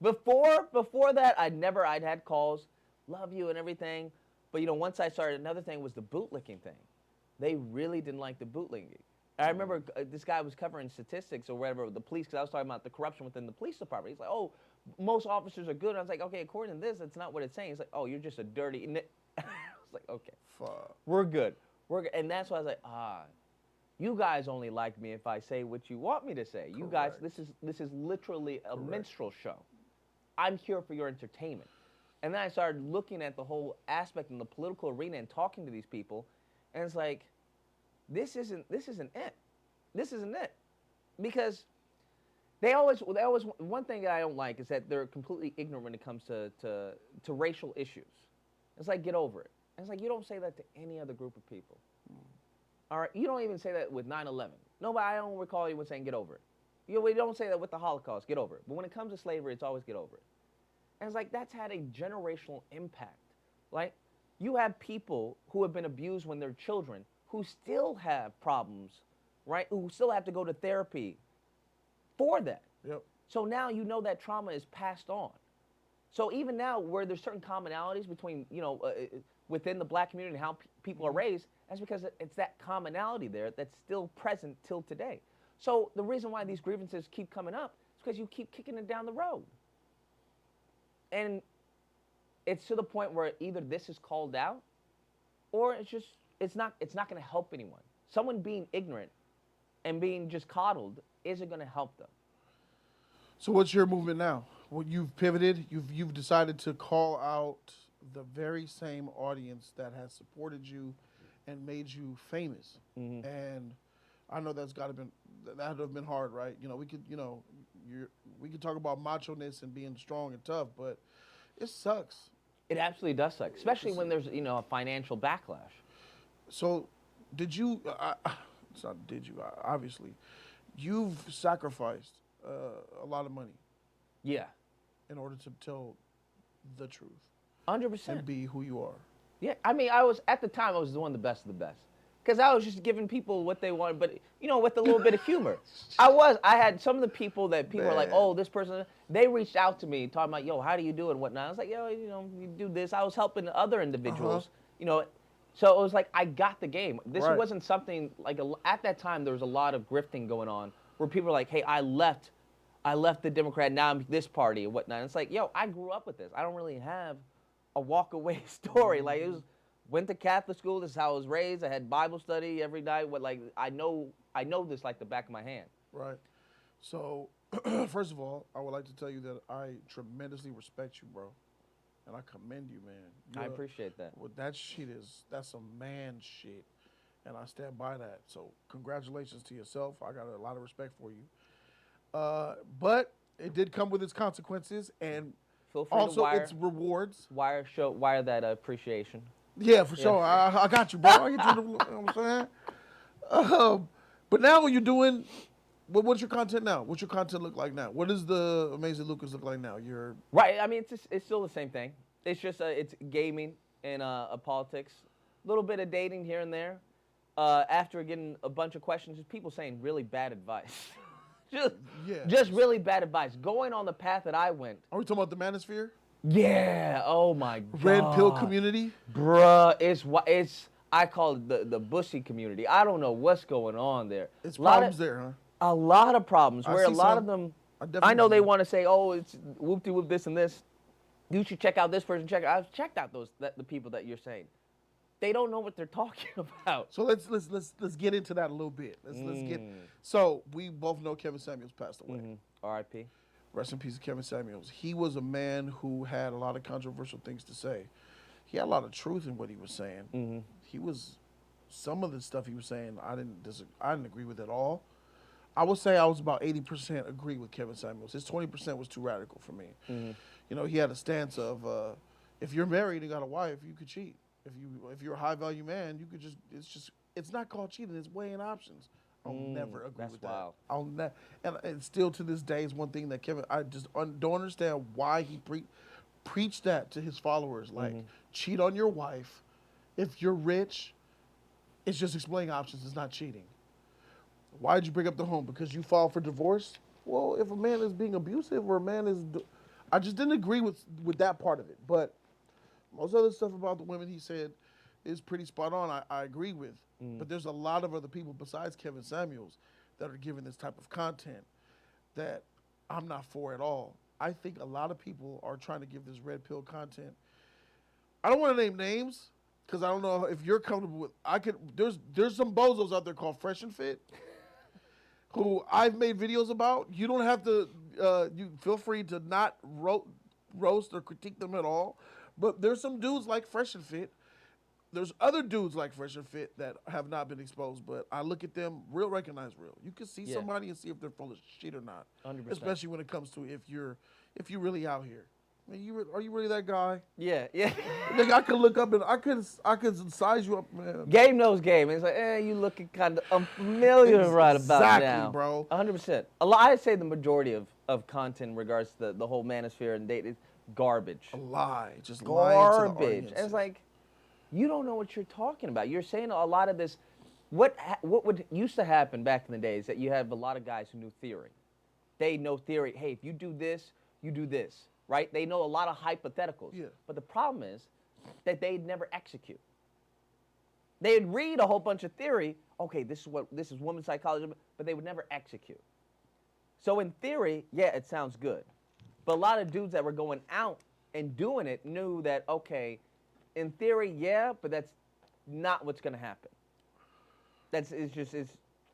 Before that, I'd had calls, love you and everything. But once I started, another thing was the bootlicking thing. They really didn't like the bootlicking. I remember this guy was covering statistics or whatever with the police, because I was talking about the corruption within the police department. He's like, oh, most officers are good. And I was like, okay, according to this, that's not what it's saying. He's like, oh, you're just a dirty. I was like, okay, Fuck. we're good. And that's why I was like, you guys only like me if I say what you want me to say. You guys, this is literally a minstrel show. I'm here for your entertainment. And then I started looking at the whole aspect in the political arena and talking to these people, and it's like, this isn't it. This isn't it. Because they always one thing that I don't like is that they're completely ignorant when it comes to racial issues. It's like, get over it. And it's like, you don't say that to any other group of people. All right, you don't even say that with 9/11. Nobody, I don't recall anyone saying get over it. We don't say that with the Holocaust, get over it. But when it comes to slavery, it's always get over it. And it's like, that's had a generational impact. Like, you have people who have been abused when they're children who still have problems, right? Who still have to go to therapy for that. Yep. So now that trauma is passed on. So even now, where there's certain commonalities between, within the black community and how people are raised, that's because it's that commonality there that's still present till today. So the reason why these grievances keep coming up is because you keep kicking it down the road. And it's to the point where either this is called out, or it's just it's not going to help anyone. Someone being ignorant and being just coddled isn't going to help them. So what's your movement now? Well, you've pivoted. You've decided to call out the very same audience that has supported you and made you famous. And I know that would have been hard, right? We could talk about macho-ness and being strong and tough, but it sucks. It absolutely does suck, especially when there's a financial backlash. So, did you? It's not did you? Obviously, you've sacrificed a lot of money. Yeah. In order to tell the truth. 100%. And be who you are. Yeah, I mean, I was doing the best of the best. Because I was just giving people what they wanted, but, with a little bit of humor. I had some of the people that people are like, oh, this person, they reached out to me talking about, yo, how do you do it and whatnot. I was like, yo, you do this. I was helping other individuals, So it was like, I got the game. This wasn't something, like, at that time, there was a lot of grifting going on where people were like, hey, I left the Democrat, now I'm this party and whatnot. And it's like, yo, I grew up with this. I don't really have a walk-away story. Like, it was, went to Catholic school, this is how I was raised, I had Bible study every night. I know this like the back of my hand. Right. So, first of all, I would like to tell you that I tremendously respect you, bro. And I commend you, man. I appreciate that. Well, that's some man shit. And I stand by that. So, congratulations to yourself. I got a lot of respect for you. But it did come with its consequences and Feel free also to its rewards. Wire that appreciation. Yeah, for sure. I got you, bro. I get you. You know what I'm saying? But now what you're doing, what's your content now? What's your content look like now? What does the Amazing Lucas look like now? Right. I mean, it's still the same thing. It's just it's gaming and politics, a little bit of dating here and there. After getting a bunch of questions, just people saying really bad advice. Just really bad advice. Going on the path that I went. Are we talking about the manosphere? Yeah. Oh my God. Red pill community? Bruh, I call it the bussy community. I don't know what's going on there. It's problems there, huh? A lot of problems where a lot of them, I know they want to say, oh, it's whoop-de-whoop this and this. You should check out this person. I've checked out the people that you're saying. They don't know what they're talking about. So let's get into that a little bit. Let's get. So we both know Kevin Samuels passed away. R.I.P. Rest in peace, Kevin Samuels. He was a man who had a lot of controversial things to say. He had a lot of truth in what he was saying. Some of the stuff he was saying, I didn't agree with at all. I would say I was about 80% agree with Kevin Samuels. His 20% was too radical for me. He had a stance of if you're married and got a wife, you could cheat. If you're a high value man, you could it's not called cheating. It's weighing options. I'll never agree with wild. that. And still to this day is one thing that Kevin, I just don't understand why he preached that to his followers. Like, cheat on your wife. If you're rich, it's just explaining options. It's not cheating. Why did you bring up the home? Because you filed for divorce? Well, if a man is being abusive or a man is... I just didn't agree with that part of it. But most other stuff about the women he said is pretty spot on. I agree with. But there's a lot of other people besides Kevin Samuels that are giving this type of content that I'm not for at all. I think a lot of people are trying to give this red pill content. I don't want to name names because I don't know if you're comfortable with. There's some bozos out there called Fresh and Fit who I've made videos about. You don't have to. You feel free to not roast or critique them at all. But there's some dudes like Fresh and Fit. There's other dudes like Fresh and Fit that have not been exposed, but I look at them, real recognize real. You can see somebody and see if they're full of shit or not. 100%. Especially when it comes to if you're really out here. I mean, are you really that guy? Yeah. Like, I could look up and I could size you up, man. Game knows game. It's like, you looking kind of unfamiliar right about now. Exactly, bro. 100%. I'd say the majority of content in regards to the whole manosphere and date is garbage. A lie. Just lying to the audience. And it's like, you don't know what you're talking about. You're saying a lot of this. What would used to happen back in the days that you have a lot of guys who knew theory. They know theory. Hey, if you do this, you do this, right? They know a lot of hypotheticals. Yeah. But the problem is that they'd never execute. They'd read a whole bunch of theory. Okay, this is women's psychology, but they would never execute. So in theory, yeah, it sounds good. But a lot of dudes that were going out and doing it knew that, okay, in theory, yeah, but not what's going to happen. It's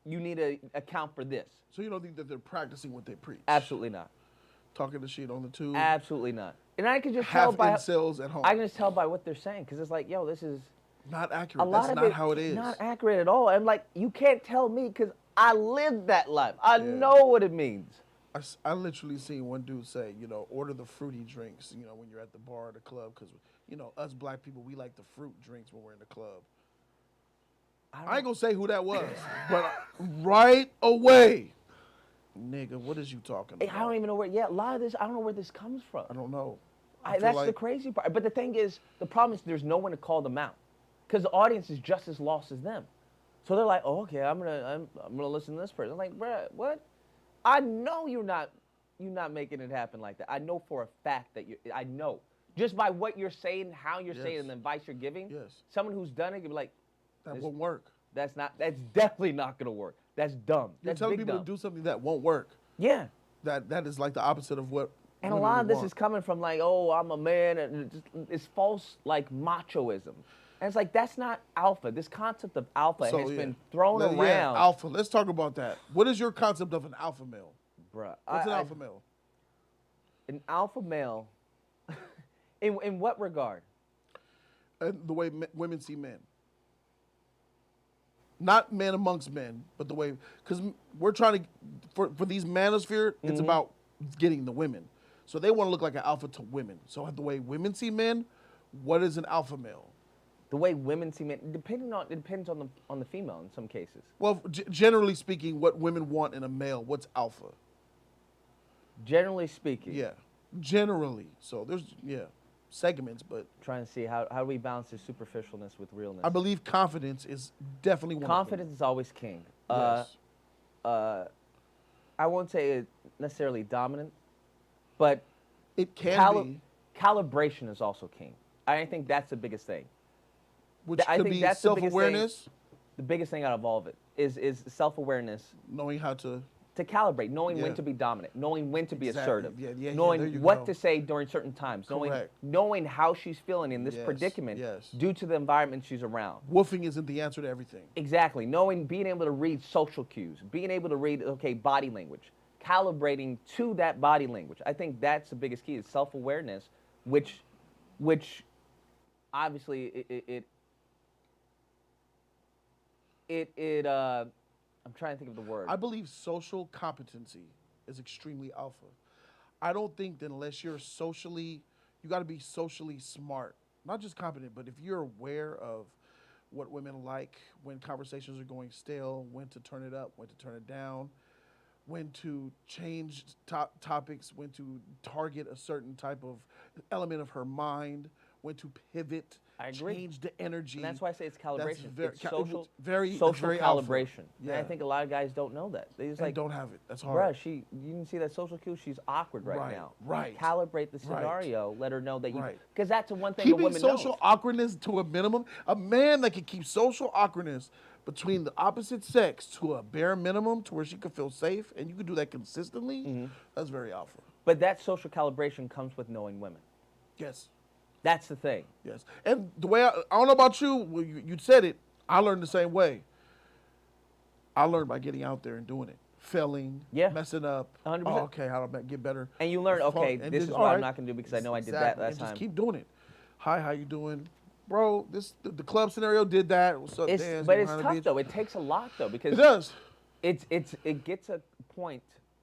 you need to account for this. So you don't think that they're practicing what they preach? Absolutely not. Talking the shit on the tube. Absolutely not. And I can just tell Half by incels at home. I can just tell by what they're saying, because it's like, yo, this is not a accurate. lot That's of not it how it is. not accurate at all. I'm like, you can't tell me because I lived that life. I know what it means. I literally seen one dude say, you know, order the fruity drinks, you know, when you're at the bar or the club, because, you know, us black people, we like the fruit drinks when we're in the club. I ain't gonna say who that was, but right away, nigga, what is you talking about? I don't even know where. Yeah, a lot of this, I don't know where this comes from. I don't know. That's the crazy part. But the thing is, the problem is there's no one to call them out, because the audience is just as lost as them. So they're like, oh, okay, I'm gonna listen to this person. I'm like, bruh, what? I know you're not making it happen like that. I know for a fact that I know just by what you're saying, how you're saying, and the advice you're giving. Yes. Someone who's done it can be like, that won't work. That's definitely not gonna work. That's dumb. You're telling people to do something that won't work. Yeah. That is like the opposite of what. And a lot of this is coming from like, oh, I'm a man, and it's false like machoism. And it's like, that's not alpha. This concept of alpha has been thrown around. Yeah, alpha. Let's talk about that. What is your concept of an alpha male? Bruh. What's an alpha male? An alpha male, in what regard? And the way women see men. Not men amongst men, but the way, because we're trying to, for these manosphere, it's about getting the women. So they want to look like an alpha to women. So the way women see men, what is an alpha male? The way women see men, it depends on the female in some cases. Well, generally speaking, what women want in a male, what's alpha? Generally speaking. Yeah, generally. So there's, segments, but. Trying to see how do we balance this superficialness with realness. I believe confidence is definitely one Confidence is always king. Yes. I won't say it necessarily dominant, but it can be. Calibration is also king. I think that's the biggest thing. Which could be self-awareness. The biggest thing out of all of it is self-awareness. Knowing how to calibrate, knowing when to be dominant, knowing when to be assertive, there knowing you what go. to say during certain times, Correct. knowing how she's feeling in this predicament due to the environment she's around. Woofing isn't the answer to everything. Exactly. Being able to read social cues, being able to read, body language, calibrating to that body language. I think that's the biggest key is self-awareness, which obviously I'm trying to think of the word. I believe social competency is extremely alpha. I don't think that unless you're you got to be socially smart. Not just competent, but if you're aware of what women like, when conversations are going stale, when to turn it up, when to turn it down, when to change topics, when to target a certain type of element of her mind, when to pivot, I agree. change the energy. And that's why I say it's calibration. It's social very alpha. calibration. Yeah. And I think a lot of guys don't know that. They just They like, don't have it. That's hard. bruh, you didn't see that social cue? She's awkward right now. Right. Calibrate the scenario. Let her know that Right. because that's the one thing Keeping a woman social knows. awkwardness to a minimum. A man that can keep social awkwardness between the opposite sex to a bare minimum to where she can feel safe, and you can do that consistently, that's very alpha. But that social calibration comes with knowing women. Yes. That's the thing. Yes. And the way, I don't know about you, well, you said it, I learned the same way. I learned by getting out there and doing it. Failing, messing up. 100%. Oh, okay, how do I get better? And you learn, okay, And this just, is all what right. I'm not going to do because I know I did that Exactly. last And time. just keep doing it. Hi, how you doing? Bro, the club scenario did that. What's up, Dan? But it's tough, though. It takes a lot, though, because It does. it gets a point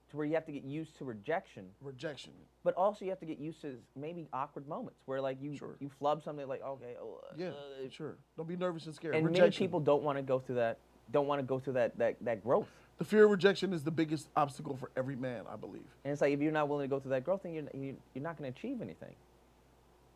to where you have to get used to rejection. Rejection. But also you have to get used to maybe awkward moments where like you flub something like, okay. Sure. Don't be nervous and scared. And rejection. many people don't want to go through that growth. The fear of rejection is the biggest obstacle for every man, I believe. And it's like, if you're not willing to go through that growth, then you're not going to achieve anything.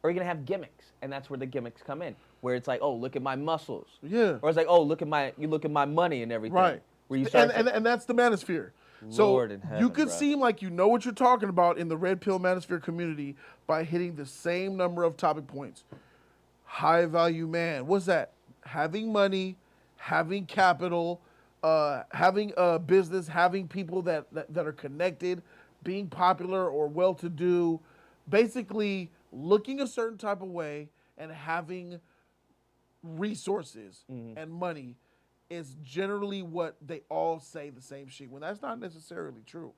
Or you're going to have gimmicks, and that's where the gimmicks come in, where it's like, oh, look at my muscles. Yeah. Or it's like, oh, look at my money and everything. Right. Where you start and that's the manosphere. Lord So in heaven, you could bro. seem like you know what you're talking about in the red pill manosphere community by hitting the same number of topic points. High value man. What's that? Having money, having capital, having a business, having people that are connected, being popular or well-to-do, basically looking a certain type of way and having resources and money is generally what they all say the same shit. When that's not necessarily true,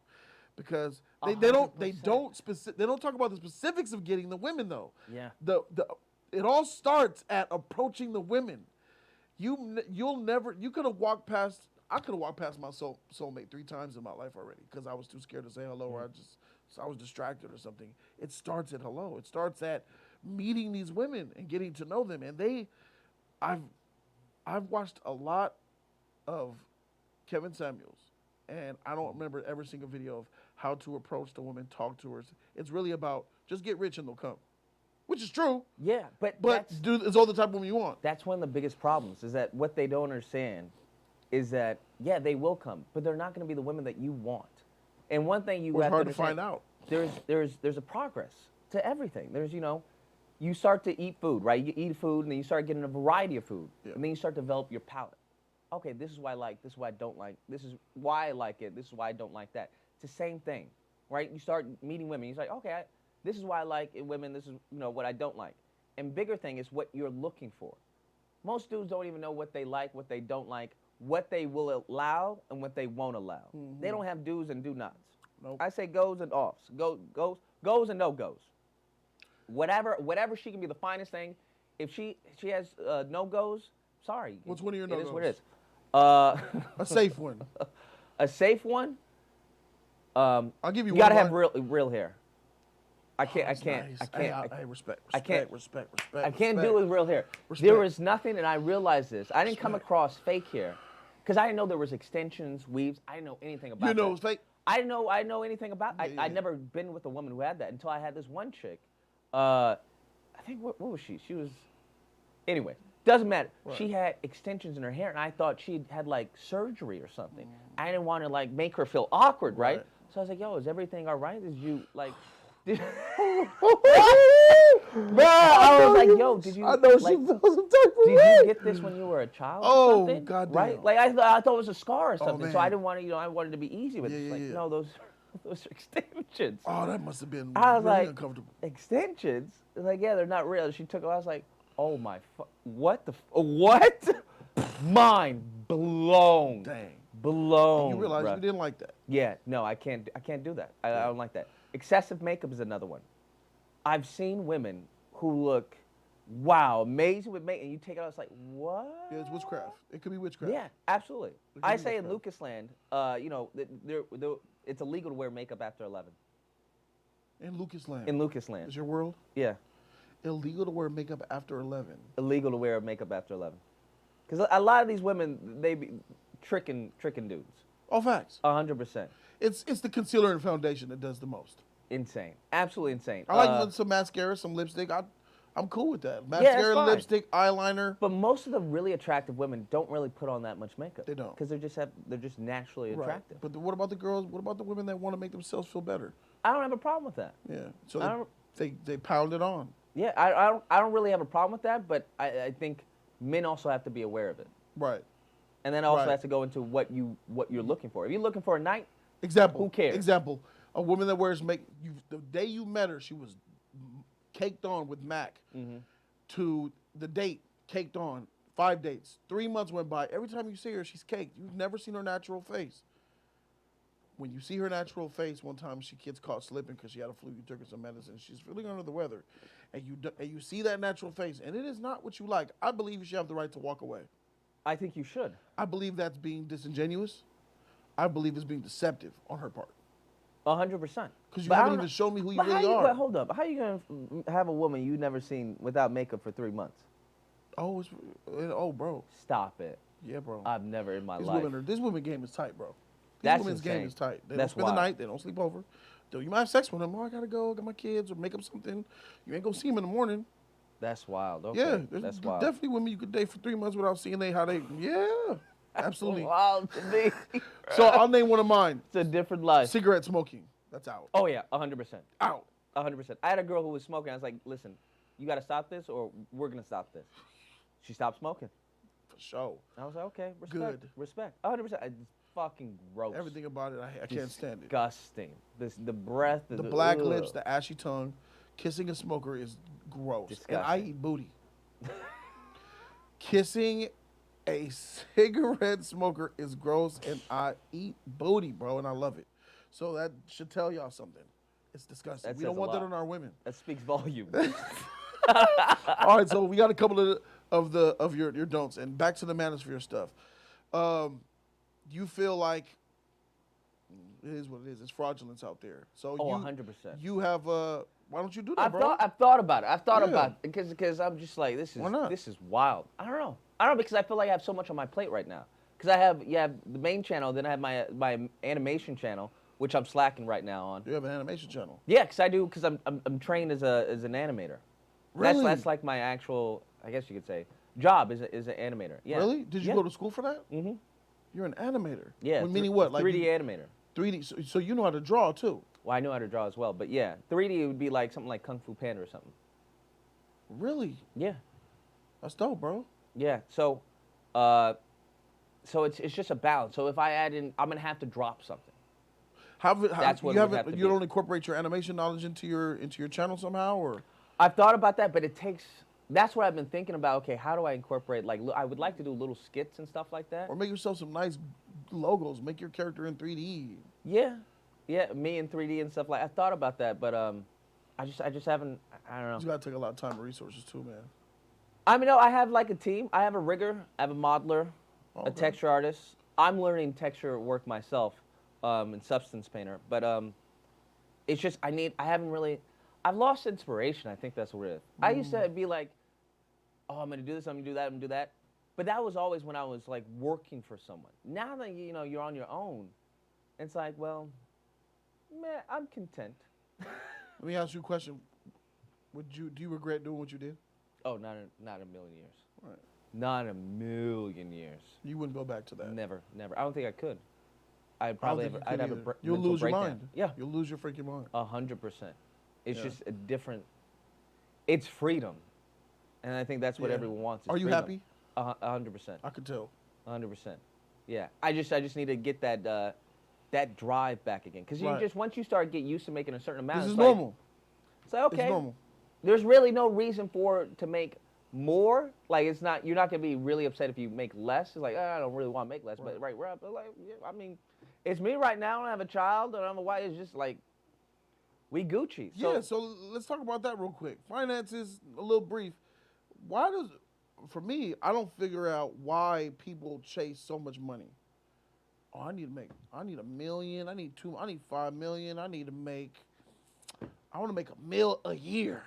because they don't 100%. they don't talk about the specifics of getting the women though. Yeah. It all starts at approaching the women. You could have walked past. I could have walked past my soulmate 3 times in my life already because I was too scared to say hello or I was distracted or something. It starts at hello. It starts at meeting these women and getting to know them. And I've watched a lot of Kevin Samuels, and I don't remember ever seeing a video of how to approach the woman, talk to her. It's really about just get rich and they'll come, which is true. Yeah, but it's all the type of woman you want. that's one of the biggest problems is that what they don't understand is that, yeah, they will come, but they're not going to be the women that you want. And one thing you have hard to to find out. There's a progress to everything. There's, you start to eat food, right? You eat food, and then you start getting a variety of food. Yeah. And then you start to develop your palate. Okay, this is what I like, this is what I don't like, this is why I like it, this is why I don't like that. It's the same thing, right? You start meeting women, you're like, okay, this is why I like in women, this is what I don't like. And bigger thing is what you're looking for. Most dudes don't even know what they like, what they don't like, what they will allow, and what they won't allow. They don't have do's and do nots. Nope. I say goes and offs, goes and no goes. Whatever she can be the finest thing. If she has no goes, sorry. What's one of your no-goes? It is what it is. A safe one. A safe one. I'll give you. You gotta one have real hair. I can't. Nice. Hey, respect. I can't. Respect. I can't do it with real hair. Respect. There was nothing, and I realized this. I didn't come across fake hair, because I didn't know there was extensions, weaves. I didn't know anything about. You know that. it was fake. I know anything about. Yeah. I'd never been with a woman who had that until I had this one chick. I think what was she? She was. Anyway, doesn't matter. Right. She had extensions in her hair, and I thought she had like surgery or something. I didn't want to like make her feel awkward, right? So I was like, "Yo, is everything all right? Did you like?" Bro, I was like, "Yo, did you?" I know like, she feels some type of did way. you get this when you were a child? Oh, or something? goddamn. Right? Like I thought it was a scar or something. So I man. didn't want to, I wanted to be easy with it. It's like, Yeah. no, those are extensions. Oh, that must have been I was really like, uncomfortable. extensions? It's like, yeah, they're not real. She took it. I was like, oh my, what? Mind blown. Dang. Blown. You realize bruh. you didn't like that. Yeah, no, I can't do that. I don't like that. Excessive makeup is another one. I've seen women who look, wow, amazing with makeup, and you take it out, it's like, what? Yeah, it's witchcraft. It could be witchcraft. Yeah, absolutely. could I be say in witchcraft. Lucasland, it's illegal to wear makeup after 11. In Lucas Land. In Lucasland. Is your world Yeah, illegal to wear makeup after 11? illegal to wear makeup after 11. Because a lot of these women, they be tricking dudes. Oh, facts. 100%. It's the concealer and foundation that does the most. Insane. Absolutely insane. I like some mascara, some lipstick. I'm cool with that. that's Mascara, fine. lipstick, eyeliner. But most of the really attractive women don't really put on that much makeup. They don't. Because they're just naturally attractive. But what about the girls? What about the women that want to make themselves feel better? I don't have a problem with that. Yeah. So they pound it on. Yeah, I don't really have a problem with that, but I think men also have to be aware of it. Right. And then also Right. has to go into what you're looking for. If you're looking for a night, Example. Who cares? Example. A woman that wears the day you met her, she was caked on with MAC. To the date, caked on. 5 dates. 3 months went by. Every time you see her, she's caked. You've never seen her natural face. When you see her natural face, one time she gets caught slipping because she had a flu. You took her some medicine. She's feeling under the weather, and you see that natural face, and it is not what you like. I believe you should have the right to walk away. I think you should. I believe that's being disingenuous. I believe it's being deceptive on her part. 100%. Because you haven't even shown me who you really are. But hold up. How are you going to have a woman you've never seen without makeup for 3 months? Oh, bro. Stop it. Yeah, bro. I've never in my This life. woman game is tight, bro. That's women's insane. game is tight. They That's don't spend wild. the night. They don't sleep over. You might have sex with them. Oh, I gotta go. Got my kids or make up something. You ain't gonna see them in the morning. That's wild. Okay. Yeah, That's there's wild. definitely women you could date for 3 months without seeing how they. Yeah, absolutely. Wild to me. So I'll name one of mine. It's a different life. Cigarette smoking. That's out. Oh yeah, 100%. Out. 100%. I had a girl who was smoking. I was like, listen, you got to stop this or we're going to stop this. She stopped smoking. For sure. I was like, okay, respect. Good. Respect. 100%. It's fucking gross. Everything about it, I can't stand it. Disgusting. The breath. The black ugh. lips, the ashy tongue, kissing a smoker is gross. Disgusting. And I eat booty. Kissing a cigarette smoker is gross, and I eat booty, bro, and I love it. So that should tell y'all something. It's disgusting. That We don't says a want that lot. on our women. That speaks volumes. All right, so we got a couple of your don'ts, and back to the manosphere stuff. You feel like it is what it is. It's fraudulence out there. So Oh, you 100%. you have why don't you do that, I've bro? thought about it. I've thought Yeah. about it because I'm just like Why not? this is wild. I don't know because I feel like I have so much on my plate right now. Because I have the main channel, then I have my animation channel, which I'm slacking right now on. You have an animation channel. Yeah, because I do because I'm trained as an animator. Really? That's like my actual, I guess you could say, job is an animator. Yeah. Really? Did you Yeah. go to school for that? Mm-hmm. You're an animator. Yeah. Meaning what? Like 3D animator. 3D. So you know how to draw too. Well, I know how to draw as well, but yeah, 3D would be like something like Kung Fu Panda or something. Really? Yeah. That's dope, bro. Yeah. So it's just a balance. So if I add in, I'm gonna have to drop something. That's what you it would have to you be. don't incorporate your animation knowledge into your channel somehow, or I've thought about that, but it takes. That's what I've been thinking about. Okay, how do I incorporate? Like, I would like to do little skits and stuff like that. or make yourself some nice logos. Make your character in 3D. Yeah, yeah, me in 3D and stuff like. I thought about that, but I just haven't. I don't know. You gotta take a lot of time and resources too, man. I mean, no, I have like a team. I have a rigger. I have a modeler, a Okay. texture artist. I'm learning texture work myself, and substance painter. But it's just I haven't really. I've lost inspiration. I think that's what it is. I used to be like, oh, I'm gonna do this. I'm gonna do that. I'm gonna do that. But that was always when I was like working for someone. Now that you're on your own, it's like, well, man, I'm content. Let me ask you a question. Do you regret doing what you did? Oh, not a million years. Right. Not a million years. You wouldn't go back to that. Never. I don't think I could. I'd I don't probably think have, you I'd could have a either. br- You'll mental lose your breakdown. mind. Yeah, You'll lose your freaking mind. 100%. It's Yeah. just a different. It's freedom, and I think that's what Yeah. everyone wants. Is Are you freedom. happy? 100%. I could tell. 100%. Yeah. I just need to get that drive back again, because you Right. just once you start get used to making a certain amount, This is it's like, normal. It's like, okay. It's normal. There's really no reason to make more. Like you're not gonna be really upset if you make less. It's like, I don't really want to make less, but right, we're up. Like, yeah, I mean, it's me right now. I don't have a child. I don't have a wife. It's just like we Gucci. Yeah, so let's talk about that real quick. Finances, a little brief. For me, I don't figure out why people chase so much money. Oh, I need $1 million, I need 5 million, I want to make $1 million a year.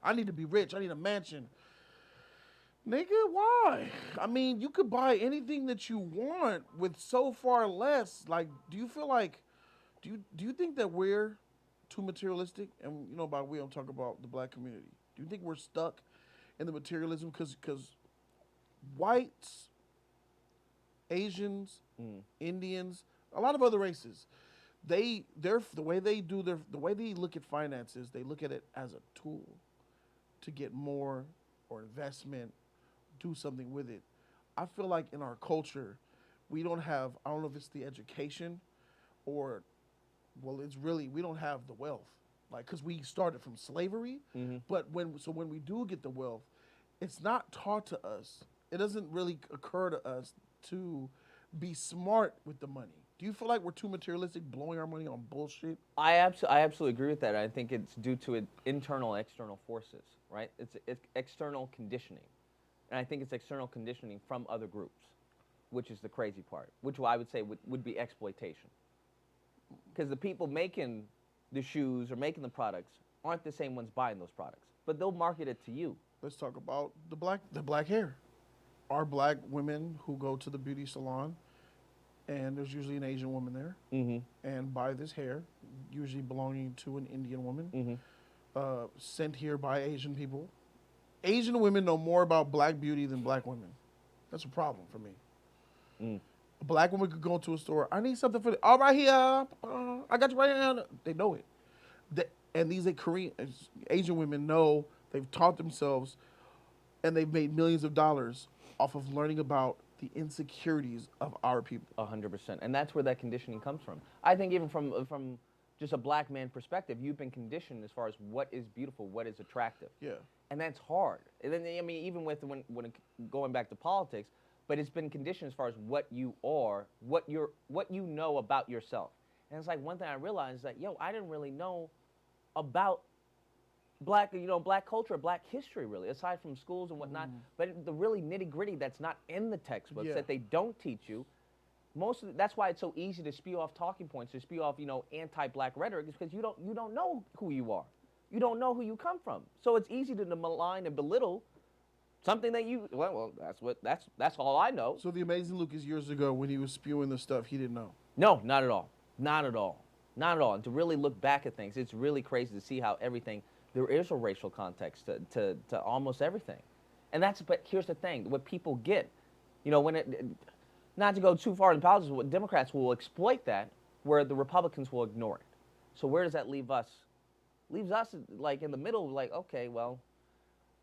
I need to be rich, I need a mansion. Nigga, why? I mean, you could buy anything that you want with so far less. Like, do you think that we're too materialistic? And by we, I'm talking about the black community. Do you think we're stuck in the materialism? Because whites, Asians, Indians, a lot of other races, the way they look at finances, they look at it as a tool to get more or investment, do something with it. I feel like in our culture, we don't have, I don't know if it's the education or, we don't have the wealth. Like, because we started from slavery, but when we do get the wealth, it's not taught to us. It doesn't really occur to us to be smart with the money. Do you feel like we're too materialistic, blowing our money on bullshit? I absolutely agree with that. I think it's due to internal, external forces, right? It's external conditioning, and I think it's external conditioning from other groups, which is the crazy part. Which I would say would be exploitation, because the people making the shoes or making the products aren't the same ones buying those products, but they'll market it to you. Let's talk about the black hair. Our black women who go to the beauty salon, and there's usually an Asian woman there, and buy this hair, usually belonging to an Indian woman, sent here by Asian people. Asian women know more about black beauty than black women. That's a problem for me. A black woman could go into a store. I need something for all right here. I got you right here. They know it. And these Asian women know, they've taught themselves, and they've made millions of dollars off of learning about the insecurities of our people. 100%, and that's where that conditioning comes from. I think even from just a black man perspective. You've been conditioned as far as what is beautiful, what is attractive. Yeah. And that's hard. And then, I mean, even with going back to politics, but it's been conditioned as far as what you are, what you know about yourself. And it's like one thing I realized is that, I didn't really know about black culture, black history, really, aside from schools and whatnot. But the really nitty gritty that's not in the textbooks, that they don't teach you. That's why it's so easy to spew off talking points, to spew off, anti-black rhetoric, is because you don't know who you are. You don't know who you come from. So it's easy to malign and belittle something that that's all I know. So the amazing Lucas years ago, when he was spewing the stuff, he didn't know. No, not at all. Not at all. Not at all. And to really look back at things, it's really crazy to see how there is a racial context to almost everything. But here's the thing, what people get, not to go too far in politics, what Democrats will exploit that, where the Republicans will ignore it. So where does that leave us? Leaves us like in the middle, like, okay, well,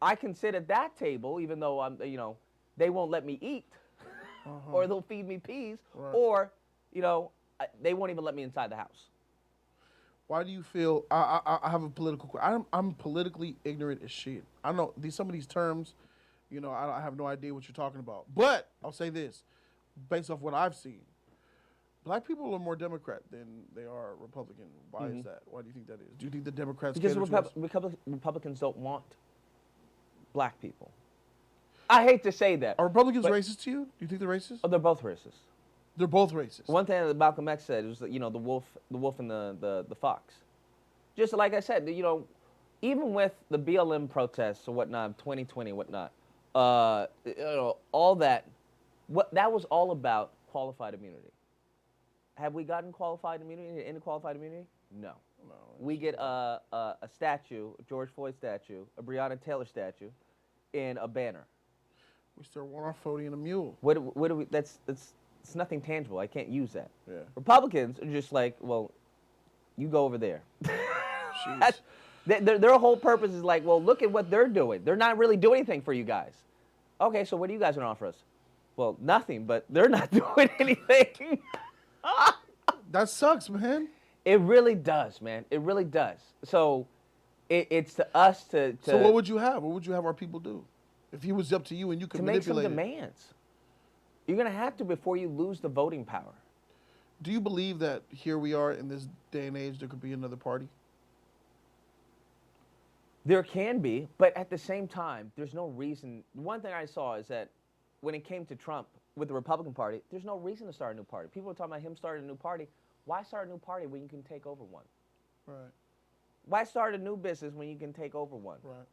I can sit at that table even though they won't let me eat, or they'll feed me peas, or, they won't even let me inside the house. Why do you feel? I have a political question. I'm politically ignorant as shit. I know some of these terms, I have no idea what you're talking about. But I'll say this, based off what I've seen, black people are more Democrat than they are Republican. Why is that? Why do you think that is? Do you think the Democrats? Because Republicans don't want black people. I hate to say that. Are Republicans racist to you? Do you think they're racist? Oh, they're both racist. They're both racist. One thing that Malcolm X said was that, the wolf and the fox. Just like I said, even with the BLM protests or whatnot, 2020 and whatnot, all that, that was all about qualified immunity. Have we gotten qualified immunity, any qualified immunity? No. We get a statue, a George Floyd statue, a Breonna Taylor statue, and a banner. We still want our 40 and a mule. What do we? It's nothing tangible. I can't use that. Yeah. Republicans are just like, well, you go over there. Their whole purpose is like, well, look at what they're doing. They're not really doing anything for you guys. Okay, so what are you guys going to offer us? Well, nothing, but they're not doing anything. That sucks, man. It really does, man. It really does. So it's to us to... So what would you have? What would you have our people do? If he was up to you and you could manipulate to make some demands. You're going to have to before you lose the voting power. Do you believe that here we are in this day and age, there could be another party? There can be, but at the same time, there's no reason. One thing I saw is that when it came to Trump with the Republican Party, there's no reason to start a new party. People are talking about him starting a new party. Why start a new party when you can take over one? Right. Why start a new business when you can take over one? Right.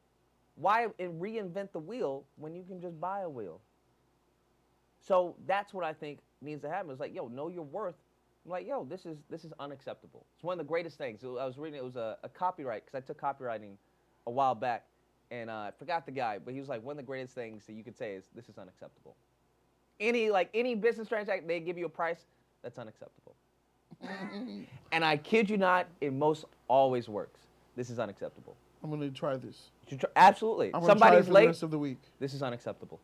Why reinvent the wheel when you can just buy a wheel? So that's what I think needs to happen. It's like, know your worth. I'm like, this is unacceptable. It's one of the greatest things. I was reading, it was a copyright, because I took copywriting a while back, and I forgot the guy, but he was like, one of the greatest things that you could say is, this is unacceptable. Any business transaction, they give you a price, that's unacceptable. And I kid you not, it most always works. This is unacceptable. I'm going to try this. Absolutely. I'm going to try it for late. the rest of the week. This is unacceptable.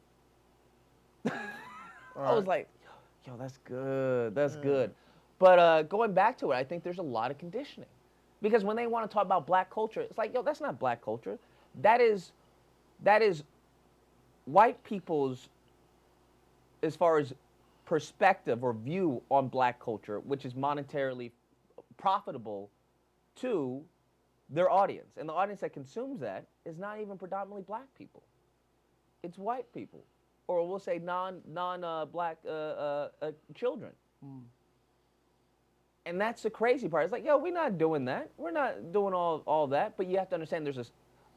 I was like, that's good. That's good. But going back to it, I think there's a lot of conditioning. Because when they want to talk about black culture, it's like, that's not black culture. That is white people's, as far as perspective or view on black culture, which is monetarily profitable to their audience. And the audience that consumes that is not even predominantly black people. It's white people. Or we'll say non-black children. And that's the crazy part. It's like, we're not doing that. We're not doing all that. But you have to understand there's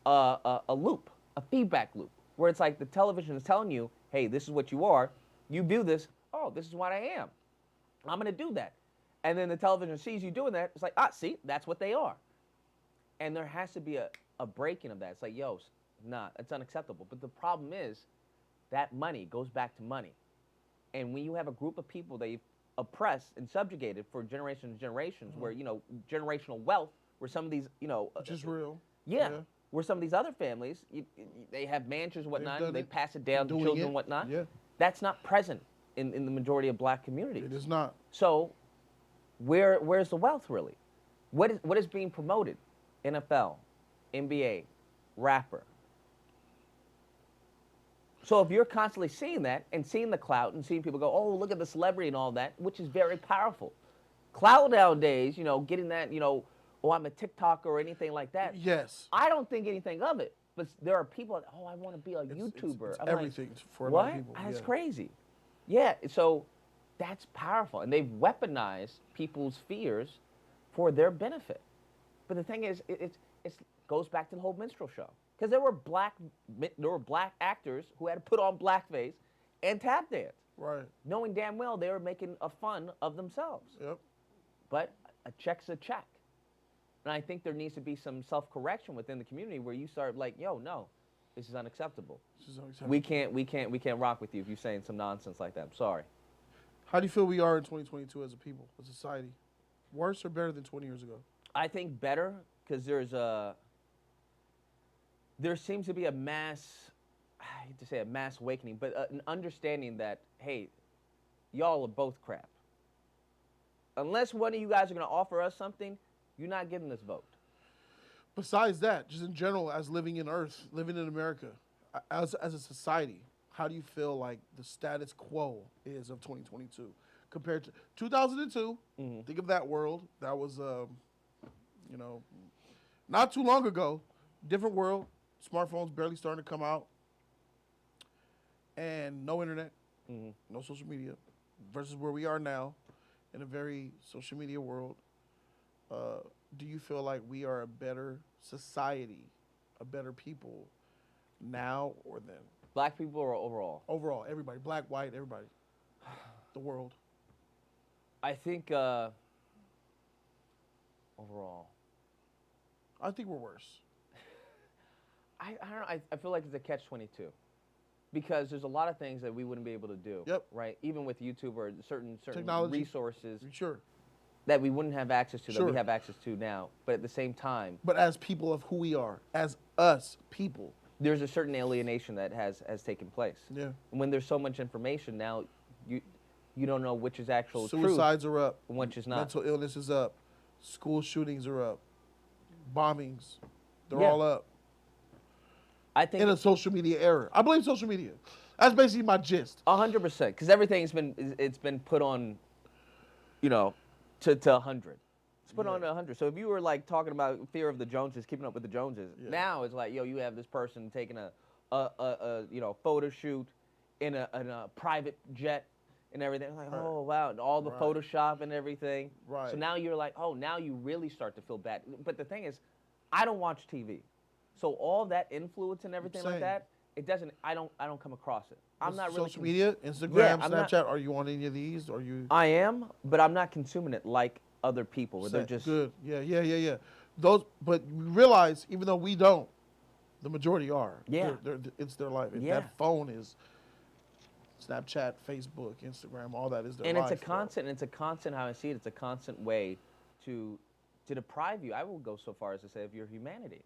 a loop, a feedback loop, where it's like the television is telling you, hey, this is what you are. You do this. Oh, this is what I am. I'm going to do that. And then the television sees you doing that. It's like, see, that's what they are. And there has to be a breaking of that. It's like, it's unacceptable. But the problem is that money goes back to money. And when you have a group of people that you've oppressed and subjugated for generations and generations, where, generational wealth, where some of these, which is real. Yeah. Where some of these other families, they have mansions and whatnot, they pass it down to children and whatnot. Yeah. That's not present in the majority of black communities. It is not. So where's the wealth really? What is being promoted? NFL, NBA, rapper. So if you're constantly seeing that and seeing the clout and seeing people go, oh, look at the celebrity and all that, which is very powerful. Clout nowadays, getting that, oh, I'm a TikToker or anything like that. Yes. I don't think anything of it. But there are people that, oh, I want to be a YouTuber. It's I'm everything for a what? lot of people. That's yeah. crazy. Yeah, so that's powerful. And they've weaponized people's fears for their benefit. But the thing is, it goes back to the whole minstrel show. Because there were black actors who had to put on blackface and tap dance. Right. Knowing damn well they were making a fun of themselves. Yep. But a check's a check. And I think there needs to be some self-correction within the community where you start like, yo, no, this is unacceptable. This is unacceptable. We can't rock with you if you're saying some nonsense like that. I'm sorry. How do you feel we are in 2022 as a people, as a society? Worse or better than 20 years ago? I think better because there seems to be a mass, I hate to say a mass awakening, but an understanding that, hey, y'all are both crap. Unless one of you guys are going to offer us something, you're not getting this vote. Besides that, just in general, as living in Earth, living in America, as a society, how do you feel like the status quo is of 2022 compared to 2002? Mm-hmm. Think of that world. That was, not too long ago. Different world. Smartphones barely starting to come out. And no internet, no social media, versus where we are now in a very social media world. Do you feel like we are a better society, a better people now or then? Black people or overall? Overall, everybody. Black, white, everybody. The world. I think overall. I think we're worse. I don't know. I feel like it's a catch-22 because there's a lot of things that we wouldn't be able to do. Yep. Right? Even with YouTube or certain Technology. resources Sure. that we wouldn't have access to that Sure. we have access to now. But at the same time, But as people of who we are, as us people. there's a certain alienation that has taken place. Yeah. And when there's so much information now, you don't know which is actual Suicides truth are up. and which is not. Mental illness is up. School shootings are up. Bombings. They're Yeah. all up. I think In a social media era. I blame social media. That's basically my gist. 100% because everything's been put on, to 100. It's put on to 100. So if you were like talking about fear of the Joneses, keeping up with the Joneses, now it's like, yo, you have this person taking a photo shoot in a private jet and everything. It's like, oh wow, and all the Photoshop and everything. Right. So now you're like, oh, now you really start to feel bad. But the thing is, I don't watch TV, so all that influence and everything like Same. that, it doesn't. I don't come across it. I'm not really social media, Instagram, Yeah, I'm not- Snapchat. Are you on any of these? Are you? I am, but I'm not consuming it like other people where they're just good. Yeah. Those, but we realize even though we don't, the majority are. Yeah. It's their life. Yeah. That phone is Snapchat, Facebook, Instagram, all that is their and life. it's a constant how I see it. It's a constant way to deprive you. I will go so far as to say of your humanity,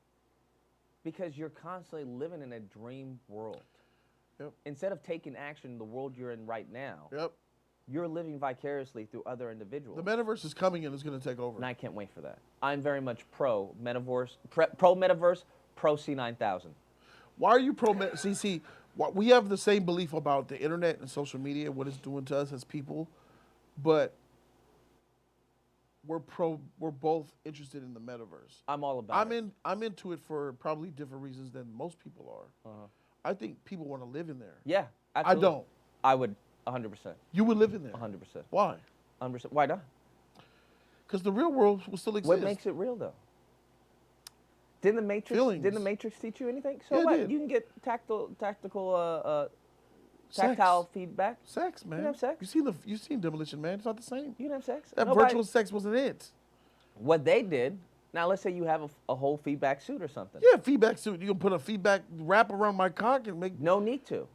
because you're constantly living in a dream world. Yep. Instead of taking action in the world you're in right now, Yep. you're living vicariously through other individuals. The metaverse is coming and it's going to take over. And I can't wait for that. I'm very much pro metaverse, pro C9000. Why are you pro? See, we have the same belief about the internet and social media, what it's doing to us as people, but we're both interested in the metaverse. I'm all about it. I'm into it for probably different reasons than most people are. I think people want to live in there. Yeah, absolutely. I don't. I would 100%. You would live in there. 100%. Why? 100%. Why not? Because the real world will still exist. What makes it real, though? Didn't the Matrix teach you anything? So Yeah, it what? did. You can get tactile Sex. feedback. Sex, man. have sex. You seen Demolition Man? It's not the same. You can have sex. That Nobody- virtual sex wasn't it. What they did. Now let's say you have a whole feedback suit or something. Yeah, feedback suit. You can put a feedback wrap around my cock and make. No need to.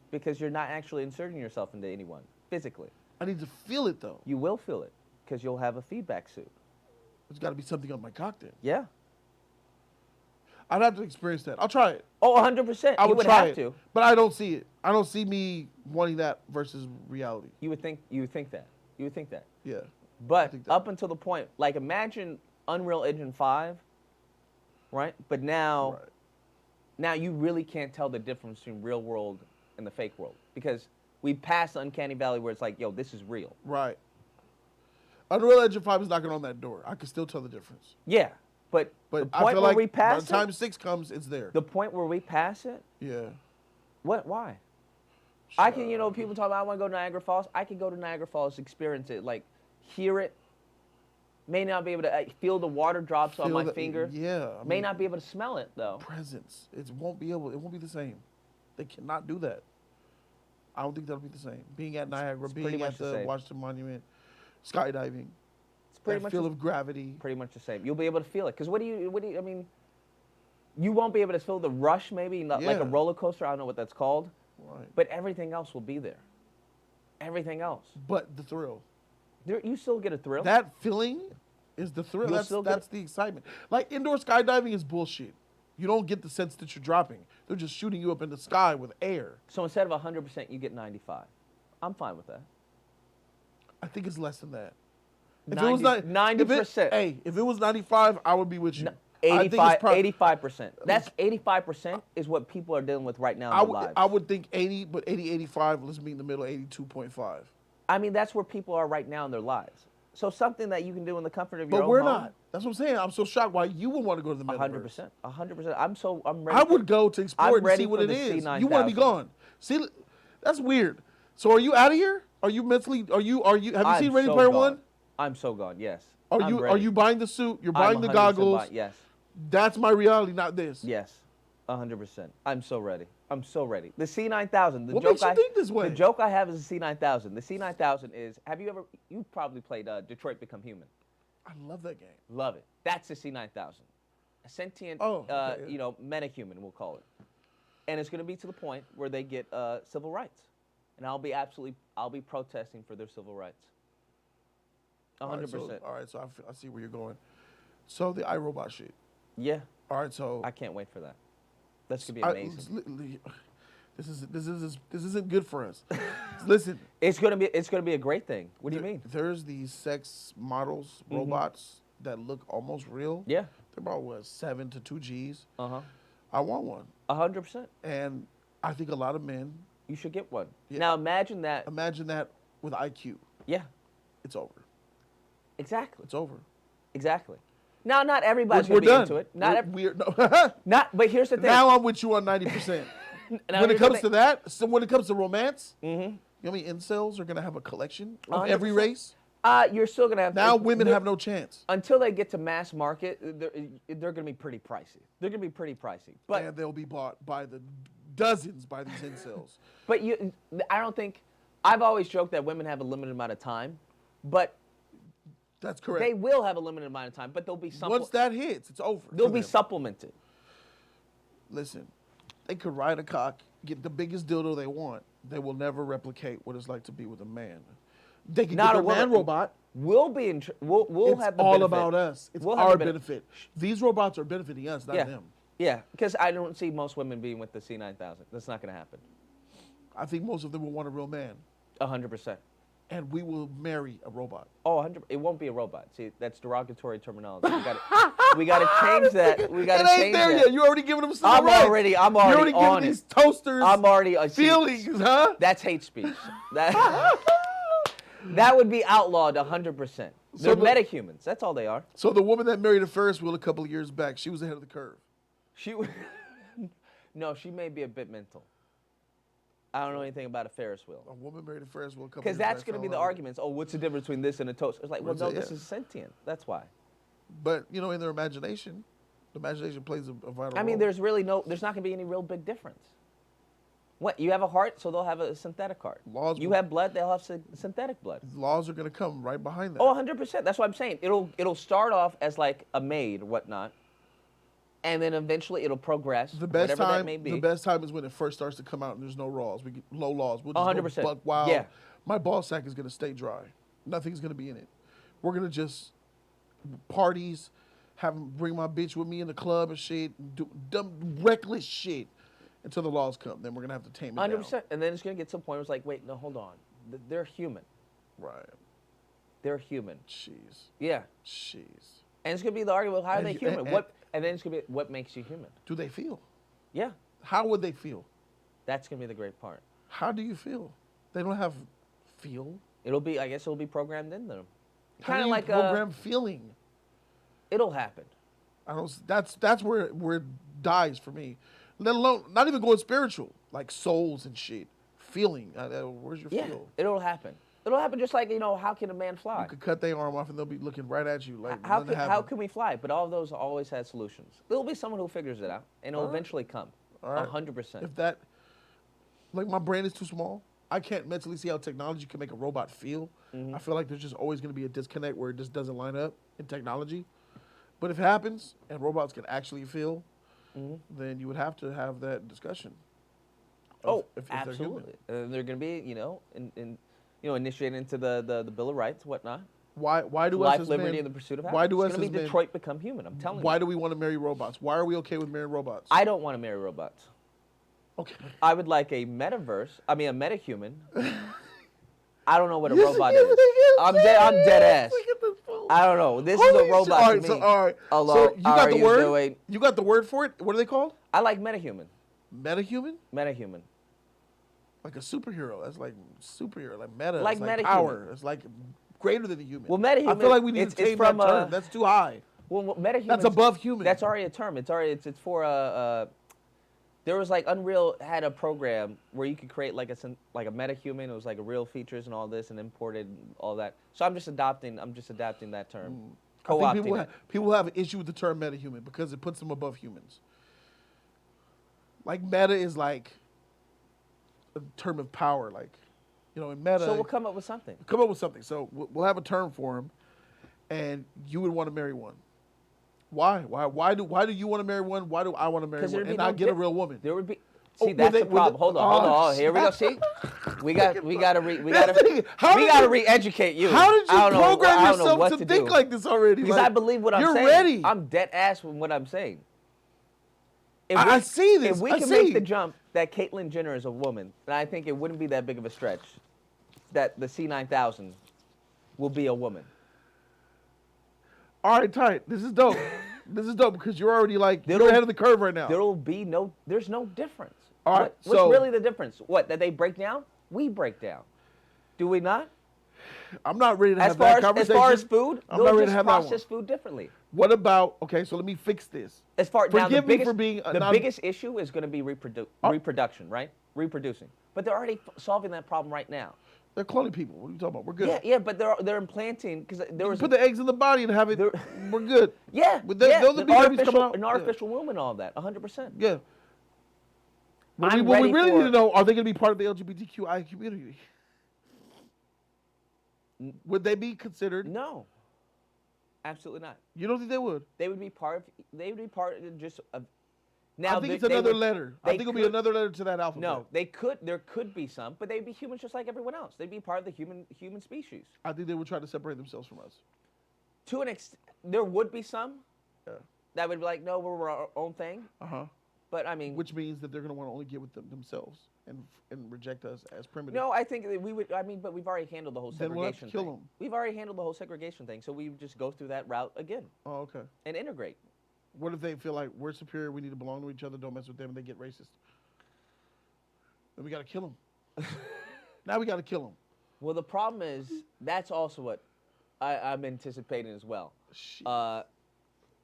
Because you're not actually inserting yourself into anyone physically. I need to feel it though. You will feel it because you'll have a feedback suit. There's got to be something on my cock then. Yeah. I'd have to experience that. I'll try it. Oh, 100%. I You would would try have it, to. but I don't see it. I don't see me wanting that versus reality. You would think that. You would think that. Yeah. But think that- up until the point, like imagine Unreal Engine 5, right? But now, Right. now you really can't tell the difference between real world and the fake world because we passed the uncanny valley where it's like, yo, this is real. Right. Unreal Engine 5 is knocking on that door. I can still tell the difference. Yeah, but But the I point feel where like we by pass the time it, 6 comes, it's there. the point where we pass it, Yeah. what? Why? I can, you know, people talk about I want to go to Niagara Falls. I can go to Niagara Falls, experience it, like hear it. May not be able to feel the water drops on Feel my the- finger. Yeah. I May mean, not be able to smell it though. presence. It won't be the same. They cannot do that. I don't think that'll be the same. Being at Niagara, it's pretty being much at the the same. Washington Monument, skydiving, It's pretty that much feel the- of gravity. pretty much the same. You'll be able to feel it because what do you? I mean, you won't be able to feel the rush maybe like a Yeah. roller coaster. I don't know what that's called, Right. but everything else will be there. Everything else, But the thrill. you still get a thrill. That feeling is the thrill. You'll still get That's the excitement. Like indoor skydiving is bullshit. You don't get the sense that you're dropping. They're just shooting you up in the sky with air. So instead of 100%, you get 95. I'm fine with that. I think it's less than that. 90%. If it was 95, I would be with you. I think 85, it's prob- 85%. That's 85% is what people are dealing with right now in their lives. I would think 80, but 80, 85, let's meet in the middle, 82.5. I mean, that's where people are right now in their lives. So something that you can do in the comfort of your But own we're home. not. That's what I'm saying. I'm so shocked why you would want to go to the metaverse. 100%. 100%. I'm ready. I would go to explore I'm it and ready see what for it the is. C9000. You want to be gone. See, that's weird. So are you out of here? Are you mentally, have you I'm seen Ready so Player gone. One? I'm so gone, yes. Are I'm you ready. buying the suit? You're I'm buying the 100% goggles? yes. That's my reality, not this. Yes. 100%. I'm so ready. I'm so ready. The C9000. What makes you think this way? The joke I have is the C9000. The C9000 is, you've probably played Detroit Become Human. I love that game. Love it. That's the C9000. A sentient, Oh, okay, yeah. metahuman, we'll call it. And it's going to be to the point where they get civil rights. And I'll be protesting for their civil rights. 100%. All right, so I see where you're going. So the iRobot shit. Yeah. All right, so I can't wait for that. That's going to be amazing. This isn't good for us. Listen, It's going to be a great thing. What do you mean? There's these sex models, robots that look almost real. Yeah. They're about what, 7 to 2 G's. Uh-huh. I want one, 100%. and I think a lot of men You should get one. Yeah. Now imagine that. imagine that with IQ. Yeah. It's over. Exactly. It's over. Exactly. Now, not everybody's We're going to be done. into it. Not we're no. Not. But here's the thing. Now I'm with you on 90%. Now When it here's the comes to thing. that, so when it comes to romance, you know how many incels are gonna have a collection of every 100%. race? You're still going to have. Now women have no chance. Until they get to mass market, they're going to be pretty pricey. They're going to be pretty pricey. But And they'll be bought by the dozens by these incels. But I don't think. I've always joked that women have a limited amount of time, but That's correct. they will have a limited amount of time. But they'll be Once that hits, it's over. they'll for be them. supplemented. Listen, they could ride a cock, get the biggest dildo they want. They will never replicate what it's like to be with a man. They can Not get a their man woman. robot. We'll be we'll It's have the all benefit. about us. It's We'll have our the benefit. These robots are benefiting us, not Yeah. them. Yeah, because I don't see most women being with the C9000. That's not going to happen. I think most of them will want a real man, 100%. and we will marry a robot. Oh, 100. It won't be a robot. See, that's derogatory terminology. We got to change that. We got to It ain't change there that. yet. You already giving them some I'm rights. already You're already on giving it. these toasters I'm already feelings, huh? That's hate speech. That would be outlawed 100%. They're metahumans. That's all they are. So the woman that married a Ferris wheel a couple of years back, she was ahead of the curve. No, she may be a bit mental. I don't know anything about a Ferris wheel. A woman married a Ferris wheel a couple Because years back. that's going to fell be in the love with it. arguments. Oh, what's the difference between this and a toaster? It's like, well, no, this Yeah. is sentient. That's why. But, you know, in their imagination, the imagination plays a vital role. I mean, there's not going to be any real big difference. What, you have a heart, so they'll have a synthetic heart. Laws You will- have blood, they'll have synthetic blood. Laws are going to come right behind that. Oh, 100%. That's what I'm saying. It'll start off as like a maid or whatnot, and then eventually it'll progress. The best whatever time, that may be. the best time is when it first starts to come out and there's no laws. We get low laws. We'll just 100%. go buck wild. Yeah. My ball sack is going to stay dry. Nothing's going to be in it. We're going to just parties, bring my bitch with me in the club and shit, do dumb reckless shit until the laws come. Then we're going to have to tame it 100%. down. And then it's going to get to a point where it's like, wait, no, hold on. They're human. Right. they're human. Jeez. Yeah. Jeez. And it's gonna be the argument: how are And they you- human? and- What? And then it's gonna be what makes you human? Do they feel? Yeah. How would they feel? That's gonna be the great part. How do you feel? They don't have feel. It'll be. I guess it'll be programmed in them. How Kind do of you like program feeling? It'll happen. I don't. That's where it dies for me. Let alone not even going spiritual, like souls and shit. Feeling. Where's your Yeah. feel? It'll happen. It'll happen just like how can a man fly? You could cut their arm off and they'll be looking right at you like How nothing can, how happened. can we fly? But all of those always had solutions. There'll be someone who figures it out, and it'll All right. eventually come. All right. 100%. If that, like my brain is too small, I can't mentally see how technology can make a robot feel. Mm-hmm. I feel like there's just always going to be a disconnect where it just doesn't line up in technology. But if it happens and robots can actually feel, Mm-hmm. then you would have to have that discussion. Oh, if they're human. absolutely. And they're going to be, initiated into the Bill of Rights, whatnot. Why do us Life, as liberty, men, and the pursuit of happiness. why do us It's going as to be men, Detroit become human. I'm telling why you. do we want to marry robots? Why are we okay with marrying robots? I don't want to marry robots. Okay. I would like a metahuman. I don't know what a Yes, robot yes, is. yes, I'm yes. dead ass. Look at this fool. I don't know. This Holy is a shit. robot All to right, me. so, all right. Hello, So you how got are the you word? doing? You got the word for it? What are they called? I like metahuman. Metahuman? Metahuman. Like a superhero. That's like superhero. Like meta. Like It's like metahuman. power. It's like greater than the human. Well, I metahuman. feel like we need it's to change from, that term. That's too high. Well, metahuman. That's above human. That's already a term. It's for there was like Unreal had a program where you could create like a metahuman. It was like a real features and all this and imported all that. So I'm just adapting that term. I think Co-opting it. people have an issue with the term metahuman because it puts them above humans. Like meta is like a term of power. Like, in meta. So we'll come up with something. Come up with something. So we'll have a term for him, and you would want to marry one. Why? Why do you want to marry one? Why do I want to marry one there'd be and no not get a di- real woman? There would be. Oh, See, would that's they- the would problem. they- Hold on. oh, Here we go. See, we gotta How did you- re-educate you. How did I you don't know- program I don't know yourself what to do. think like this already? Because Like, I believe what I'm you're saying. ready. I'm dead ass with what I'm saying. If I see this. If we I can see. make the jump that Caitlyn Jenner is a woman, then I think it wouldn't be that big of a stretch that the C9000 will be a woman. All right, tight. This is dope. This is dope because you're already like you're There'll- ahead of the curve right now. There's no difference. All right, What's so- really the difference? What, that they break down? We break down. Do we not? I'm not ready to As have that far as conversation. food, I'm they'll not ready just to have that one. process food differently. What about? Okay, so let me fix this. As far now, the Forgive me biggest, for being a the non- biggest issue is going to be reproduction, right? Reproducing, but they're already solving that problem right now. They're cloning people. What are you talking about? We're good. Yeah, yeah, but they're implanting because there You was put the eggs in the body and have it. There- We're good. yeah, With the- yeah, those are an the babies artificial, coming out. an Yeah. artificial womb and all that, 100%. Yeah. What I'm we ready really for- need to know: are they going to be part of the LGBTQI community? Would they be considered? No, absolutely not. You don't think they would? They would be part of. They would be part of just of. Now I think it's they another would- letter. I they think it'll be could- another letter to that alphabet. No, they could. There could be some, but they'd be humans just like everyone else. They'd be part of the human species. I think they would try to separate themselves from us. To an extent, there would be some Yeah. that would be like, no, we're our own thing. But I mean, Which means that they're going to want to only get with themselves and reject us as primitive. no, I think that we would. I mean, but we've already handled the whole Then we'll have to segregation kill thing. 'em. We've already handled the whole segregation thing, so we would just go through that route again Oh, okay. and integrate. What if they feel like we're superior, we need to belong to each other, don't mess with them, and they get racist? Then we got to kill them. Now we got to kill them. Well, the problem is that's also what I'm anticipating as well.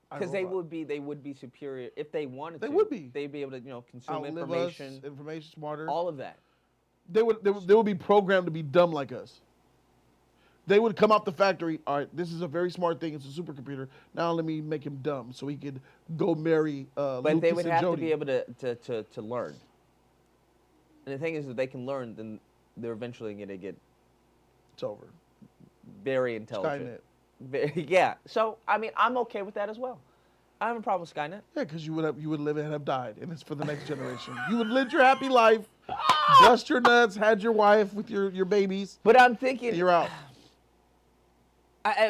Because they would be superior if they wanted They to. would be. They'd be able to consume Outlive information, us, information smarter. all of that. They would be programmed to be dumb like us. They would come out the factory. All right, this is a very smart thing. It's a supercomputer. Now let me make him dumb so he could go marry But Lucas they would and have Jody. to be able to learn. And the thing is, if they can learn, then they're eventually going to get It's over. very intelligent. Skynet. Yeah. So I mean, I'm okay with that as well. I have a problem with Skynet. Yeah, because you would live and have died, and it's for the next generation. You would live your happy life, bust your nuts, had your wife with your babies, But I'm and thinking, you're out.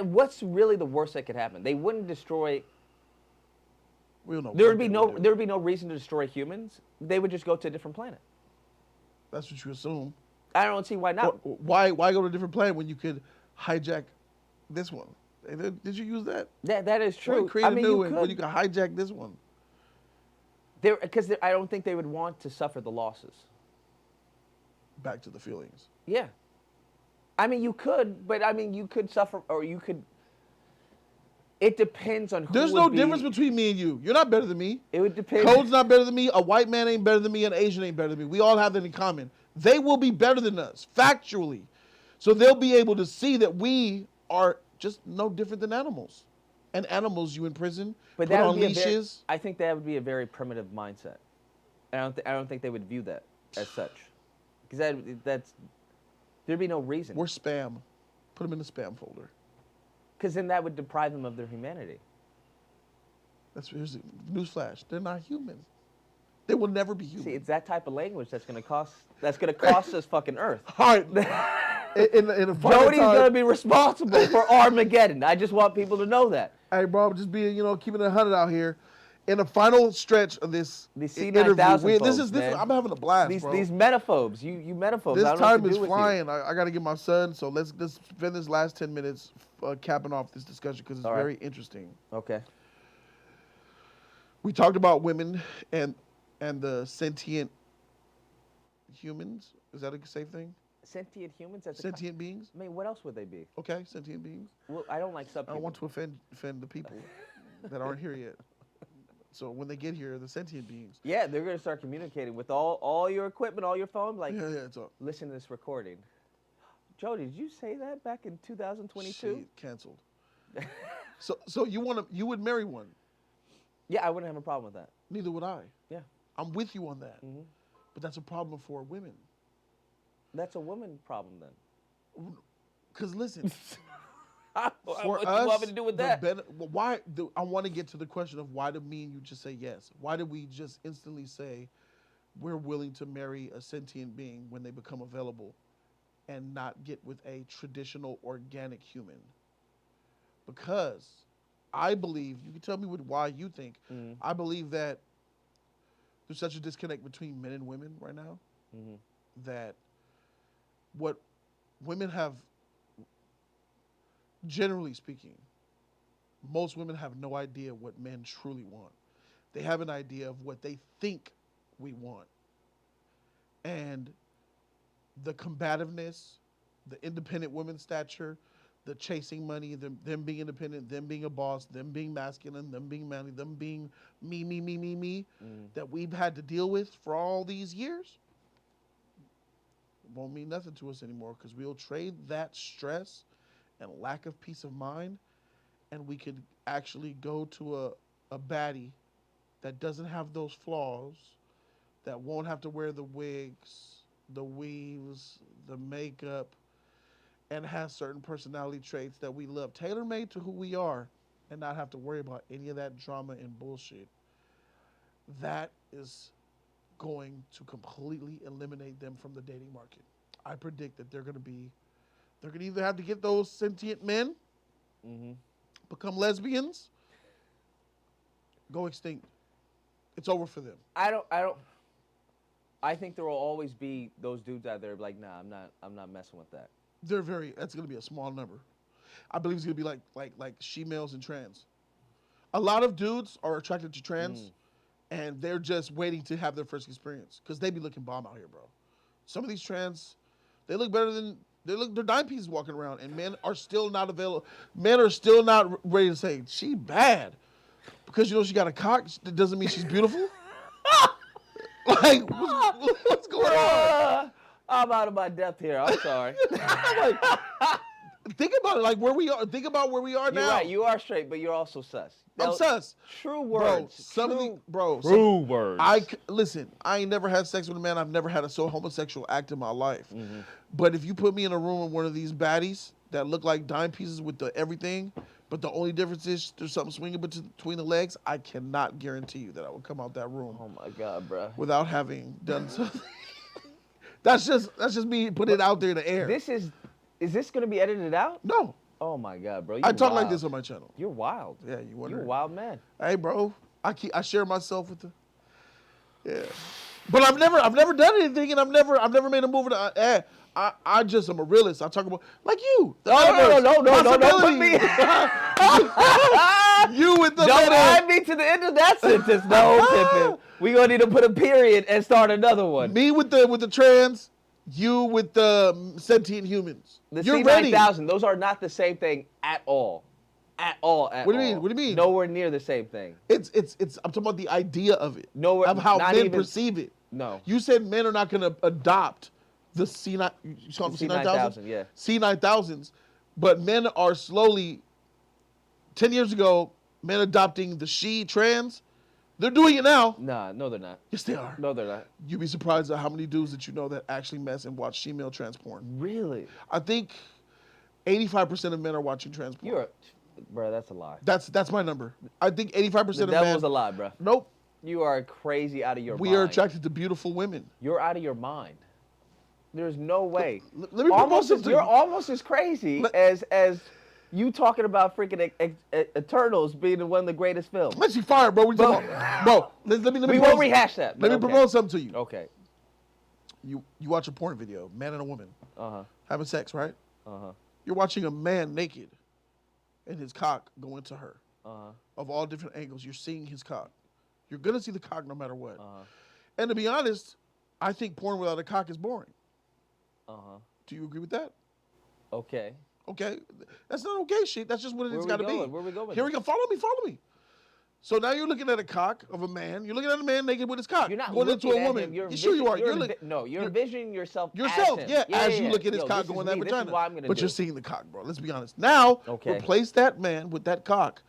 what's really the worst that could happen? They wouldn't destroy. We don't know. There what would be they no do. there would be no reason to destroy humans. They would just go to a different planet. That's what you assume. I don't see why not. Why go to a different planet when you could hijack this one. Did you use that? That is Why true. create a new you one when could. you can hijack this one? Because I don't think they would want to suffer the losses. Back to the feelings. Yeah. I mean, you could, but I mean, you could suffer, or you could. It depends on who. There's would no be, difference between me and you. You're not better than me. It would depend. Code's not better than me. A white man ain't better than me. An Asian ain't better than me. We all have that in common. They will be better than us, factually. So they'll be able to see that we are just no different than animals. And animals you imprison, But put that on would be leashes. I think that would be a very primitive mindset. I don't think they would view that as such, because there'd be no reason. We're spam. Put them in the spam folder. Because then that would deprive them of their humanity. Here's the newsflash. They're not human. They will never be human. See, it's that type of language that's gonna cost us fucking Earth. All right. in the final Jody's time, gonna be responsible for Armageddon. I just want people to know that. Hey, bro, I'm just being, keeping it 100 out here. In the final stretch of this These interview, C9000 this folks, man. I'm having a blast, These bro. these metaphobes, you metaphobes. This I don't know what time to is do with you. flying. I got to get my son, so let's spend this last 10 minutes capping off this discussion because it's All right. very interesting. Okay. We talked about women and the sentient humans. Is that a safe thing? Sentient humans. Sentient beings? I mean, what else would they be? Okay, sentient beings. Well, I don't like I don't subhumans. want to offend the people that aren't here yet. So when they get here, the sentient beings. Yeah, they're gonna start communicating with all your equipment, all your phone. Like, Yeah, it's all. listen to this recording. Jody, did you say that back in 2022? Shit, canceled. So you would marry one? Yeah, I wouldn't have a problem with that. Neither would I. Yeah. I'm with you on that. Mm-hmm. But that's a problem for women. That's a woman problem then. Because listen, What for you us, want me to do with that? I want to get to the question of why did me and you just say yes? Why did we just instantly say we're willing to marry a sentient being when they become available and not get with a traditional organic human? Because I believe, you can tell me why you think, I believe that there's such a disconnect between men and women right now that what women have, generally speaking, most women have no idea what men truly want. They have an idea of what they think we want. And the combativeness, the independent woman stature, the chasing money, them being independent, them being a boss, them being masculine, them being manly, them being me, that we've had to deal with for all these years, won't mean nothing to us anymore because we'll trade that stress and lack of peace of mind, and we could actually go to a baddie that doesn't have those flaws, that won't have to wear the wigs, the weaves, the makeup, and has certain personality traits that we love, tailor-made to who we are, and not have to worry about any of that drama and bullshit. That is going to completely eliminate them from the dating market. I predict that they're going to either have to get those sentient men, become lesbians, go extinct. It's over for them. I think there will always be those dudes out there like, nah, I'm not messing with that. That's going to be a small number. I believe it's going to be like she-males and trans. A lot of dudes are attracted to trans, and they're just waiting to have their first experience because they be looking bomb out here, bro. Some of these trans, they're dime pieces walking around, and men are still not available. Men are still not ready to say, she bad. Because she got a cock, that doesn't mean she's beautiful. Like, what's going on? I'm out of my depth here. I'm sorry. Think about it, like where we are. Think about where we are now. You're right. You are straight, but you're also sus. I'm sus. True words. True words. Listen, I ain't never had sex with a man. I've never had a so homosexual act in my life. But if you put me in a room with one of these baddies that look like dime pieces with the everything, but the only difference is there's something swinging between the legs, I cannot guarantee you that I will come out that room. Oh my God, bro. Without having done something. That's just me putting it out there in the air. Is this gonna be edited out? No. Oh my God, bro. I talk like this on my channel. You're wild. Yeah, you wonder. You're a wild man. Hey, bro. I share myself with the. Yeah. But I've never done anything, and I've never made a move. I just am a realist. I talk about like you. No, don't put me. You with the Don't meta. add me to the end of that sentence. No, Pippin. We gonna need to put a period and start another one. Me with the trans. You with the sentient humans. The You're ready. C9000. Those are not the same thing at all. At all. What do you mean? What do you mean? Nowhere near the same thing. It's. I'm talking about the idea of it. Nowhere. Of how not men even, perceive it. No. You said men are not going to adopt the C9. You call them C9000, yeah. C9000s, but men are slowly. 10 years ago, men adopting the she trans. They're doing it now. No, they're not. Yes, they are. No, they're not. You'd be surprised at how many dudes that you know that actually mess and watch female trans porn. Really? I think 85% of men are watching trans porn. Bro, that's a lie. That's my number. I think 85% of The men. devil's a lie, bro. Nope. You are crazy out of your mind. We are attracted to beautiful women. You're out of your mind. There's no way. Let me propose something. You're almost as crazy as you talking about freaking Eternals being one of the greatest films. Let's see fire, bro. What you talking about? Bro, let me We won't rehash that. Let me propose something to you. Okay. You watch a porn video, man and a woman having sex, right? Uh-huh. You're watching a man naked and his cock go into her. Of all different angles, you're seeing his cock. You're going to see the cock no matter what. And to be honest, I think porn without a cock is boring. Do you agree with that? Okay. Okay. That's not okay shit. That's just what it's got to be. Where we going? Here we go. Follow me. So now you're looking at a cock of a man. You're looking at a man naked with his cock. You're not going looking into a at woman. him. You're sure you are. You're you're envisioning yourself as him. yeah, as you look at his cock this going is in that me. vagina. This is what I'm gonna but do. you're seeing the cock, bro. Let's be honest. Now, Okay. replace that man with that cock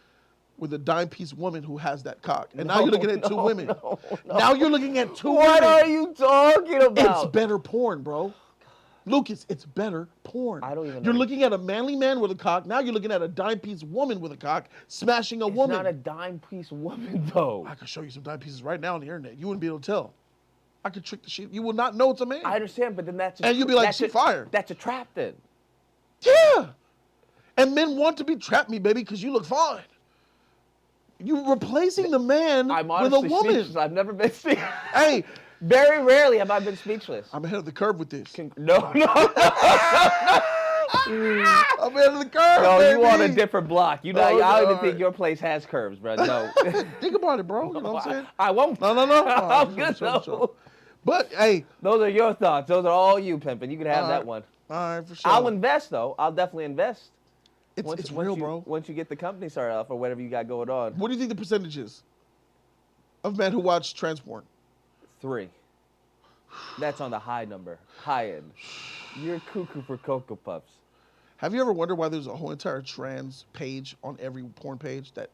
with a dime piece woman who has that cock. And now you're looking at two women. No. Now you're looking at two What women. are you talking about? It's better porn, bro. Lucas, it's better porn. I don't even know. You're looking at a manly man with a cock. Now you're looking at a dime piece woman with a cock smashing a woman. It's not a dime piece woman, though. I could show you some dime pieces right now on the internet. You wouldn't be able to tell. I could trick the shit. You will not know it's a man. I understand, but then that's And you'd be like, she fired. That's a trap, then. Yeah. And men want to be trap me, baby, because you look fine. You replacing the man I'm with a honestly woman. speechless. I've never been speechless. Hey, Very rarely have I been speechless. I'm ahead of the curve with this. No. I'm ahead of the curve, No, baby. you on a different block. I don't even think your place has curves, bro. No. Think about it, bro. You know what I'm saying? I won't. No. I'm good, though. But, hey. Those are your thoughts. Those are all you, pimping. You can have that one. All right, for sure. I'll invest, though. I'll definitely invest. It's real, bro. Once you get the company started off or whatever you got going on. What do you think the percentage is of men who watch trans porn? 3. That's on the high number. High end. You're cuckoo for Cocoa Puffs. Have you ever wondered why there's a whole entire trans page on every porn page that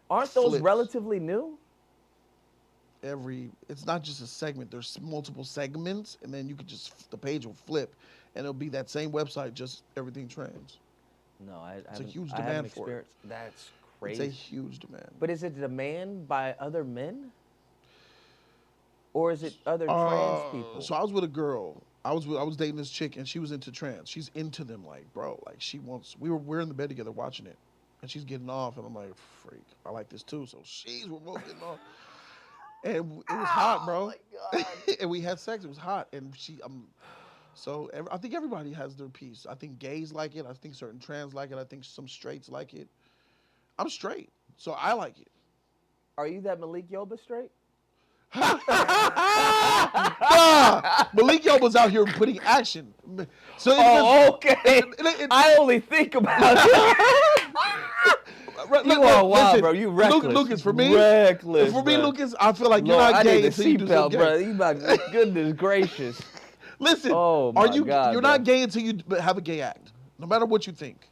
Aren't those flips? relatively new? It's not just a segment. There's multiple segments, and then you could the page will flip, and it'll be that same website, just everything trans. No, It's a huge I haven't demand for it. experienced. That's crazy. It's a huge demand. But is it demand by other men? Or is it other trans people? So I was with a girl. I was dating this chick, and she was into trans. She's into them, like, bro. Like, she wants. We're in the bed together watching it, and she's getting off, and I'm like, freak, I like this too. So we're both getting off, and it was hot, bro. Oh my God. And we had sex. It was hot, and I think everybody has their piece. I think gays like it. I think certain trans like it. I think some straights like it. I'm straight, so I like it. Are you that Malik Yoba straight? Malik Yoba's out here putting action. So okay. I only think about it. You are wild, bro. You reckless. Lucas, for me, reckless, for me, bro. Lucas, I feel like Lord, you're not I gay need a until you do seatbelt, something bro. gay. You about goodness gracious. Listen, Oh, my God, you're bro. not gay until you have a gay act. No matter what you think,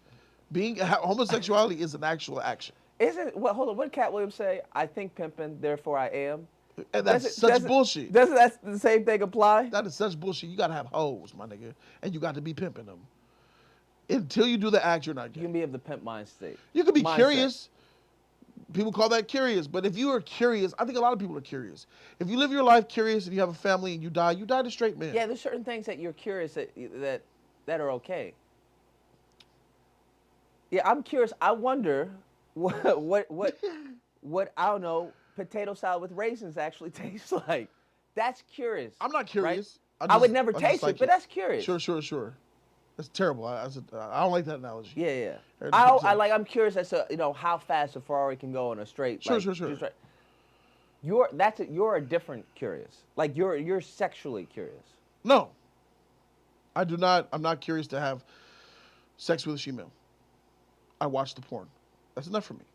homosexuality is an actual action. Isn't well? Hold on. What did Cat Williams say? I think pimping, therefore I am. And that's such bullshit. Doesn't that the same thing apply? That is such bullshit. You gotta have hoes, my nigga, and you got to be pimping them. Until you do the act, you're not gay. You can be of the pimp mind state. You can be Mindset. curious. People call that curious, but if you are curious, I think a lot of people are curious. If you live your life curious and you have a family and you die a straight man. Yeah, there's certain things that you're curious that are okay. Yeah, I'm curious. I wonder what I don't know, potato salad with raisins actually tastes like. That's curious. I'm not curious. I would never taste it, but that's curious. Sure. That's terrible. I don't like that analogy. Yeah. Or- I'm curious as to how fast a Ferrari can go in a straight. Sure. Just right. You're a different curious. Like you're sexually curious. No. I do not. I'm not curious to have sex with a female. I watch the porn. That's enough for me.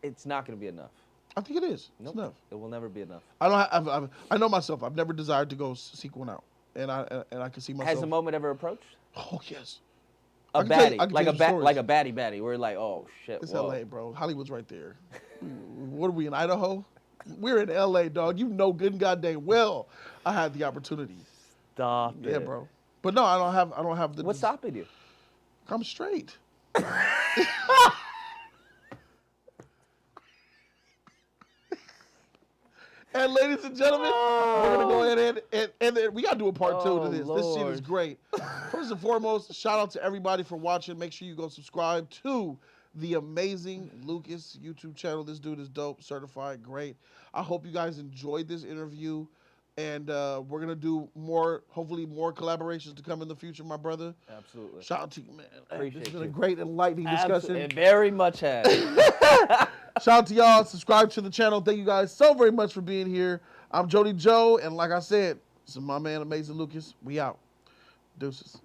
It's not going to be enough. I think it is. Nope. It's enough. It will never be enough. I know myself. I've never desired to go seek one out, and I can see myself. Has a moment ever approached? Oh yes. A I can tell you- baddie, I can like tell a you stories. like a baddie. We're like, oh shit. It's whoa. LA, bro. Hollywood's right there. What are we in Idaho? We're in LA, dog. You know good and goddamn well I had the opportunity. Stop it. Yeah, bro. But no, I don't have the. What's stopping you? I'm straight. And ladies and gentlemen, we're gonna go ahead and we gotta do a part 2 to this. Lord. This shit is great. First and foremost, shout out to everybody for watching. Make sure you go subscribe to the amazing Lucas YouTube channel. This dude is dope, certified, great. I hope you guys enjoyed this interview. And we're gonna do hopefully more collaborations to come in the future, my brother. Absolutely. Shout out to you, man. Appreciate This has been you. a great enlightening discussion. It very much has. Shout out to y'all. Subscribe to the channel. Thank you guys so very much for being here. I'm Jody Joe, and like I said, this is my man, Amazing Lucas. We out. Deuces.